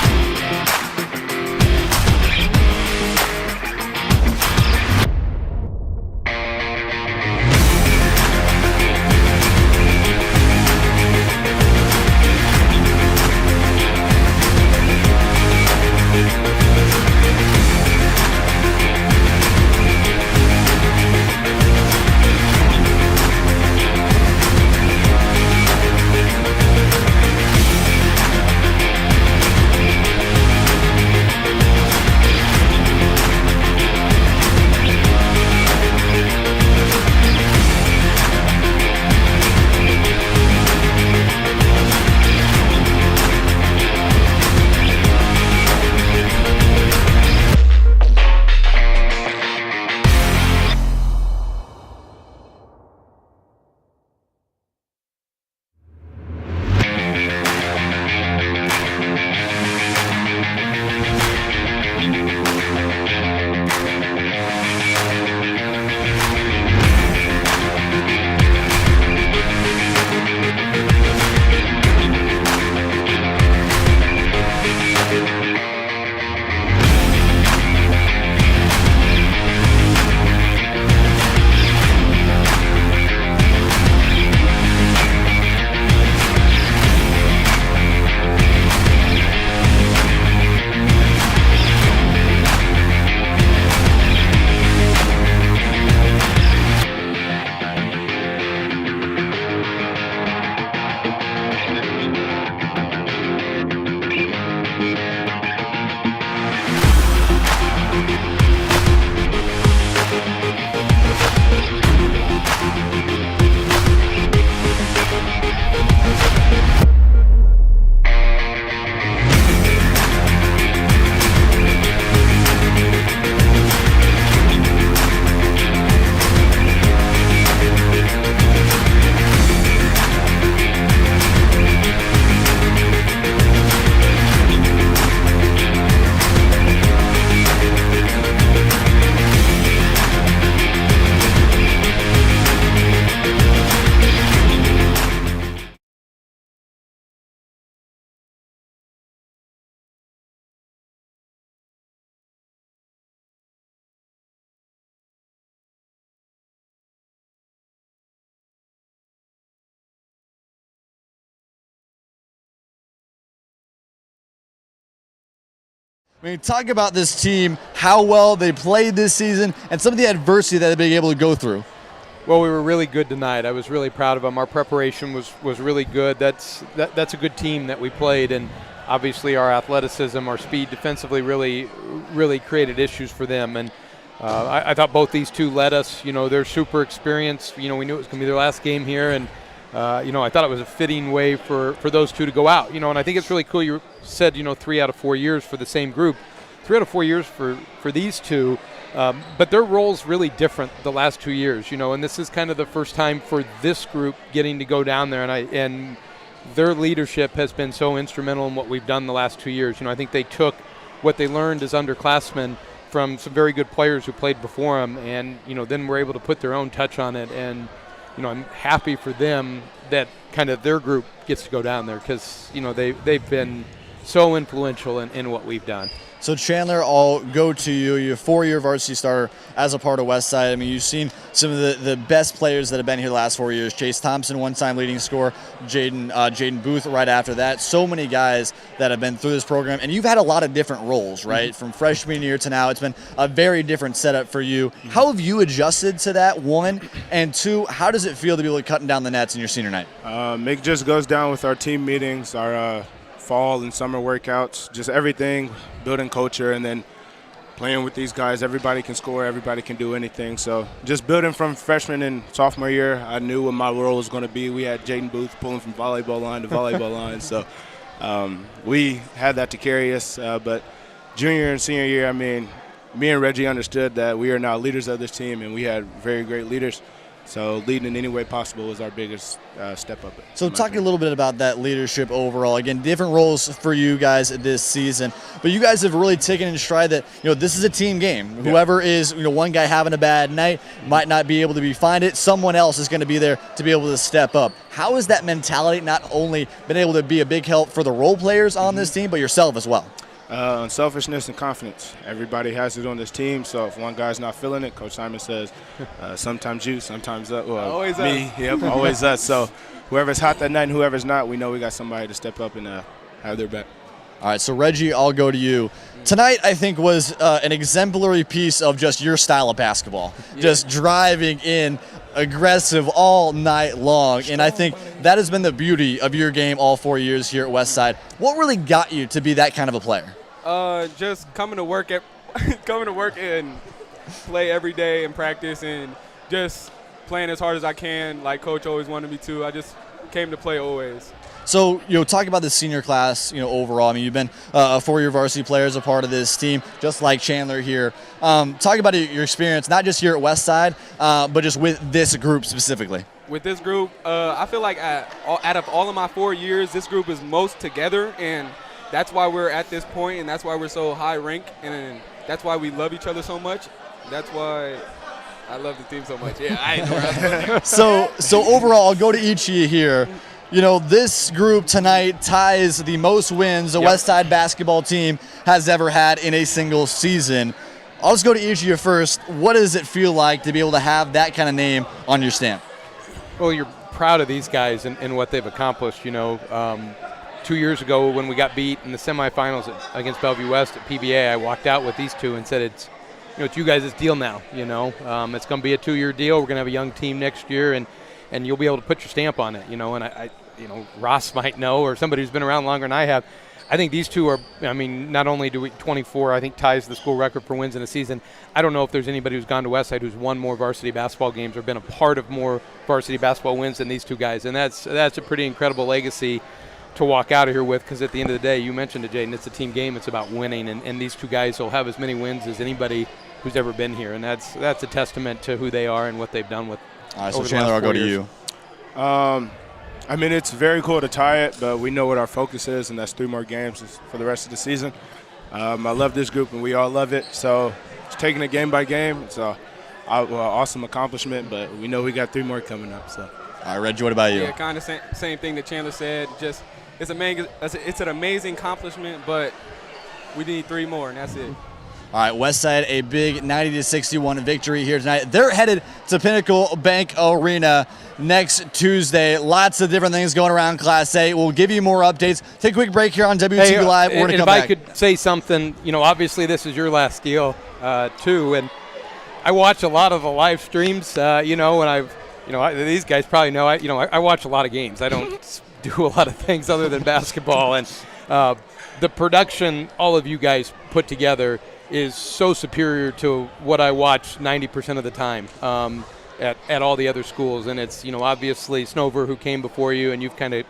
When you talk about this team, how well they played this season, and some of the adversity that they've been able to go through. Well, we were really good tonight. I was really proud of them. Our preparation was really good. That's a good team that we played, and obviously our athleticism, our speed defensively really created issues for them. And I thought both these two led us. You know, they're super experienced. You know, we knew it was going to be their last game here, and you know, I thought it was a fitting way for those two to go out. You know, and I think it's really cool. You said, you know, 3 out of 4 years for the same group. 3 out of 4 years for these two, but their roles really different the last 2 years. You know, and this is kind of the first time for this group getting to go down there, and their leadership has been so instrumental in what we've done the last 2 years. You know, I think they took what they learned as underclassmen from some very good players who played before them, and you know, then were able to put their own touch on it. And you know, I'm happy for them that kind of their group gets to go down there, because you know, they've been so influential in what we've done. So Chandler, I'll go to you. You're a 4-year varsity starter as a part of Westside. I mean, you've seen some of the best players that have been here the last 4 years. Chase Thompson, one-time leading scorer. Jaden Booth right after that. So many guys that have been through this program. And you've had a lot of different roles, right? From freshman year to now. It's been a very different setup for you. How have you adjusted to that, one? And two, how does it feel to be able to cutting down the nets in your senior night? It just goes down with our team meetings, our fall and summer workouts, just everything, building culture, and then playing with these guys. Everybody can score, everybody can do anything. So just building from freshman and sophomore year, I knew what my role was going to be. We had Jaden Booth pulling from volleyball line to volleyball line. So we had that to carry us. But junior and senior year, I mean, me and Reggie understood that we are now leaders of this team, and we had very great leaders. So leading in any way possible was our biggest step up. So talk a little bit about that leadership overall. Again, different roles for you guys this season, but you guys have really taken in stride that, this is a team game. Yeah. Whoever is, one guy having a bad night might not be able to find it. Someone else is going to be there to be able to step up. How has that mentality not only been able to be a big help for the role players on this team, but yourself as well? Unselfishness and confidence. Everybody has it on this team, so if one guy's not feeling it, Coach Simon says, sometimes you, sometimes always me. us. Yep, always us. So whoever's hot that night and whoever's not, we know we got somebody to step up and have their back. All right, so Reggie, I'll go to you. Tonight, I think, was an exemplary piece of just your style of basketball, just driving in aggressive all night long, and I think that has been the beauty of your game all 4 years here at Westside. What really got you to be that kind of a player? Just coming to work and play every day and practice and just playing as hard as I can, like Coach always wanted me to. I just came to play always. So, talk about the senior class, overall. I mean, you've been a 4-year varsity player as a part of this team, just like Chandler here. Talk about your experience, not just here at Westside, but just with this group specifically. With this group, I feel like out of all of my 4 years, this group is most together, and that's why we're at this point, and that's why we're so high ranked, and that's why we love each other so much. That's why I love the team so much. Yeah, I know where I was going. So overall, I'll go to each of you here. This group tonight ties the most wins the Westside basketball team has ever had in a single season. I'll just go to each of you first. What does it feel like to be able to have that kind of name on your stamp? Well, you're proud of these guys and what they've accomplished. 2 years ago when we got beat in the semifinals against Bellevue West at PBA, I walked out with these two and said, it's you guys' deal now. It's going to be a 2-year deal. We're going to have a young team next year, and you'll be able to put your stamp on it. And I Ross might know, or somebody who's been around longer than I have. I think these two are, not only do we 24, I think ties the school record for wins in a season. I don't know if there's anybody who's gone to Westside who's won more varsity basketball games or been a part of more varsity basketball wins than these two guys. And that's a pretty incredible legacy to walk out of here with, because at the end of the day, you mentioned it, Jaden, it's a team game. It's about winning, and these two guys will have as many wins as anybody who's ever been here, and that's a testament to who they are and what they've done with. All right, so Chandler, I'll go to you. It's very cool to tie it, but we know what our focus is, and that's 3 more games for the rest of the season. I love this group, and we all love it. So it's taking it game by game. It's an awesome accomplishment, but we know we got 3 more coming up. So. All right, Reggie, what about you? Yeah, kind of same thing that Chandler said. Just it's an amazing accomplishment, but we need 3 more, and that's it. All right, Westside, a big 90-61 victory here tonight. They're headed to Pinnacle Bank Arena next Tuesday. Lots of different things going around Class A. We'll give you more updates. Take a quick break here on WTV Live. We're going to come back. If I could say something, obviously this is your last deal, too, and I watch a lot of the live streams, these guys probably know, I watch a lot of games. I don't do a lot of things other than basketball, and the production all of you guys put together is so superior to what I watch 90% of the time at all the other schools. And it's, obviously Snover who came before you, and you've kind of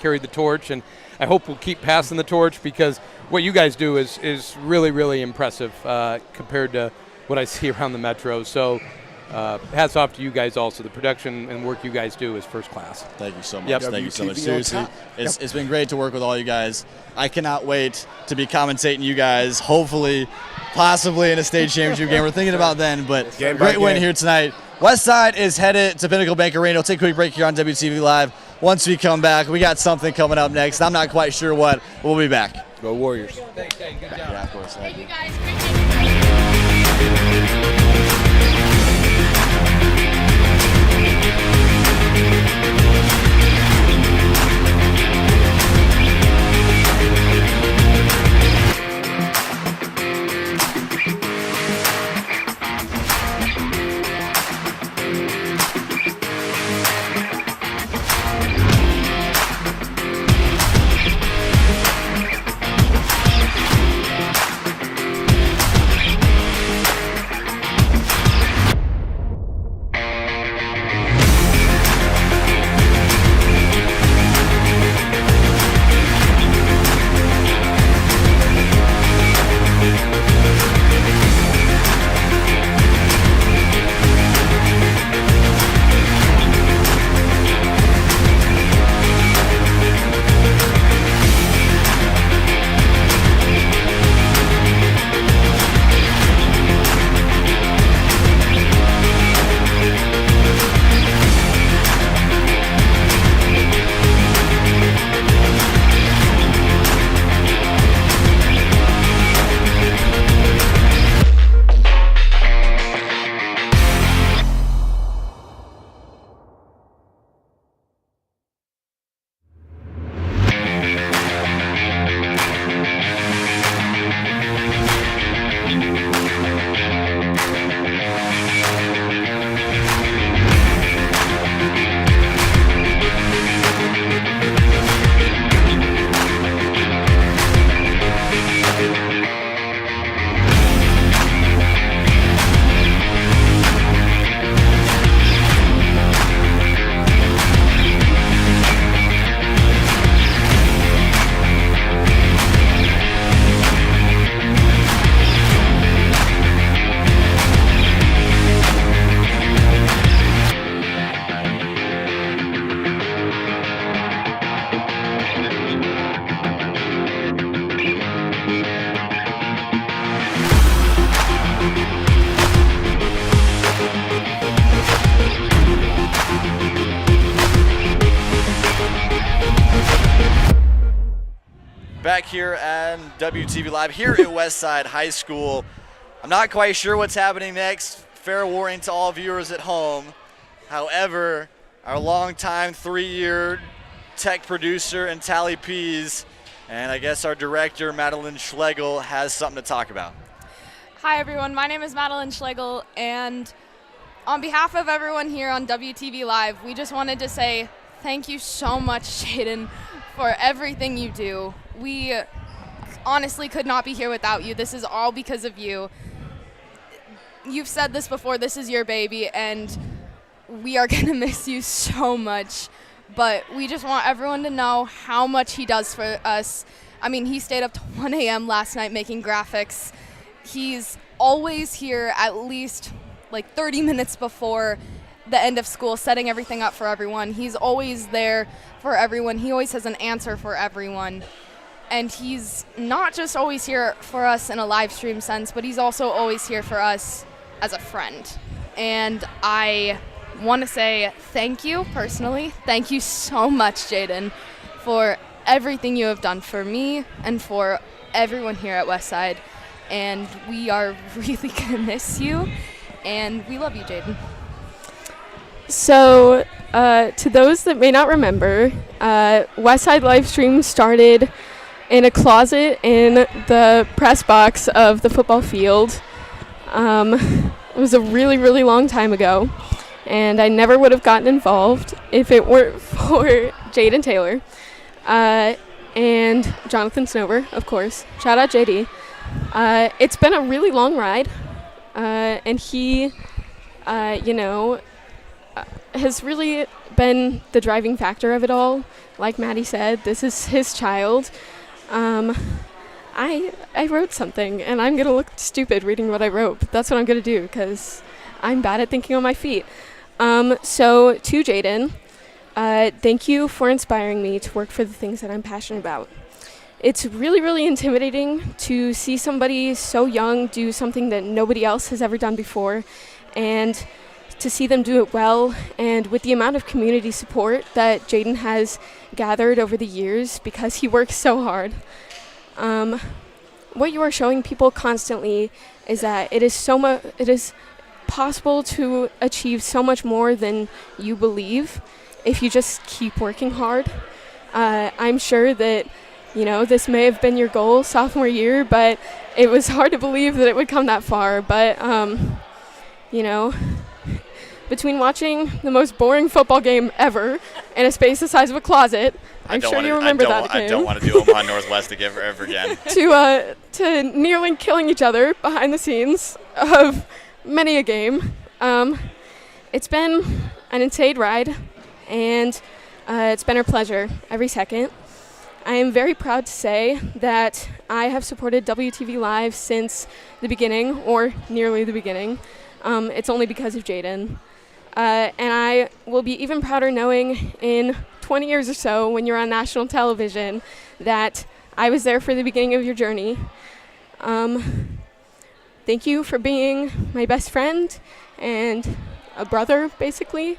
carried the torch, and I hope we'll keep passing the torch, because what you guys do is really, really impressive compared to what I see around the Metro. So hats off to you guys also. The production and work you guys do is first class. Thank you so much. Yep. Thank you so much. Seriously, it's been great to work with all you guys. I cannot wait to be commentating you guys, hopefully, possibly in a state championship game. We're thinking about then, but great win here tonight. Westside is headed to Pinnacle Bank Arena. We'll take a quick break here on WTV Live. Once we come back, we got something coming up next. I'm not quite sure what. We'll be back. Go Warriors. Thanks, Good job. Yeah, of course. Thank you guys. back here at WTV Live here at Westside High School. I'm not quite sure what's happening next. Fair warning to all viewers at home. However, our longtime 3-year tech producer and Tally Pease, and I guess our director, Madeline Schlegel, has something to talk about. Hi, everyone. My name is Madeline Schlegel, and on behalf of everyone here on WTV Live, we just wanted to say thank you so much, Jaden, for everything you do. We honestly could not be here without you. This is all because of you. You've said this before, this is your baby, and we are going to miss you so much. But we just want everyone to know how much he does for us. I mean, he stayed up to 1 a.m. last night making graphics. He's always here at least like 30 minutes before the end of school, setting everything up for everyone. He's always there for everyone. He always has an answer for everyone. And he's not just always here for us in a live stream sense, but he's also always here for us as a friend. And I want to say thank you personally. Thank you so much, Jaden, for everything you have done for me and for everyone here at Westside. And we are really going to miss you. And we love you, Jaden. So, to those that may not remember, Westside Livestream started in a closet in the press box of the football field. It was a really, really long time ago, and I never would have gotten involved if it weren't for Jaden Taylor and Jonathan Snover, of course. Shout out JD. It's been a really long ride, and he, has really been the driving factor of it all. Like Maddie said, this is his child. I wrote something, and I'm going to look stupid reading what I wrote, but that's what I'm going to do because I'm bad at thinking on my feet. So to Jaden, thank you for inspiring me to work for the things that I'm passionate about. It's really, really intimidating to see somebody so young do something that nobody else has ever done before, and to see them do it well, and with the amount of community support that Jaden has gathered over the years because he works so hard. What you are showing people constantly is that it is possible to achieve so much more than you believe if you just keep working hard. I'm sure that this may have been your goal sophomore year, but it was hard to believe that it would come that far. But, between watching the most boring football game ever in a space the size of a closet, I'm sure you remember that game. I don't want to do Omaha Northwest ever again. To nearly killing each other behind the scenes of many a game. It's been an insane ride, and it's been a pleasure every second. I am very proud to say that I have supported WTV Live since the beginning, or nearly the beginning. It's only because of Jaden. And I will be even prouder knowing in 20 years or so, when you're on national television, that I was there for the beginning of your journey. Thank you for being my best friend and a brother, basically.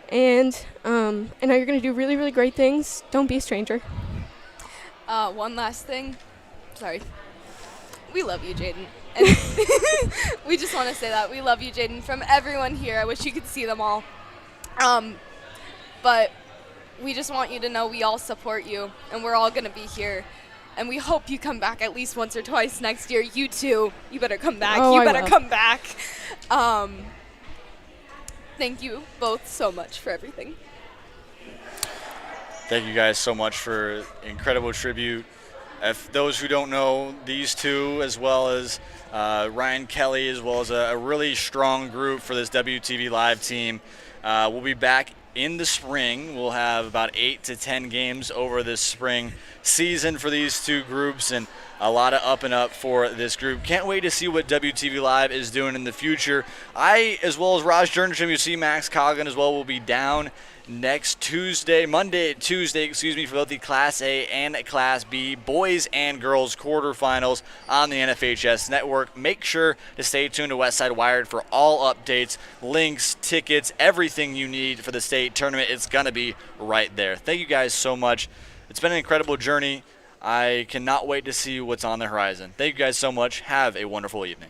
And I know you're going to do really, really great things. Don't be a stranger. One last thing. Sorry. We love you, Jaden. And we just want to say that. We love you, Jaden, from everyone here. I wish you could see them all. But we just want you to know we all support you, and we're all going to be here. And we hope you come back at least once or twice next year. You too. You better come back. Oh, you I better will. come back. Thank you both so much for everything. Thank you guys so much for incredible tribute. If those who don't know, these two, as well as Ryan Kelly, as well as a really strong group for this WTV Live team, we'll be back in the spring. We'll have about 8 to 10 games over this spring season for these two groups, and a lot of up and up for this group. Can't wait to see what WTV Live is doing in the future. I, as well as Raj Jernstrom, you see Max Coggin as well, will be down Monday, Tuesday, for both the Class A and Class B boys and girls quarterfinals on the NFHS network. Make sure to stay tuned to Westside Wired for all updates, links, tickets, everything you need for the state tournament. It's going to be right there. Thank you guys so much. It's been an incredible journey. I cannot wait to see what's on the horizon. Thank you guys so much. Have a wonderful evening.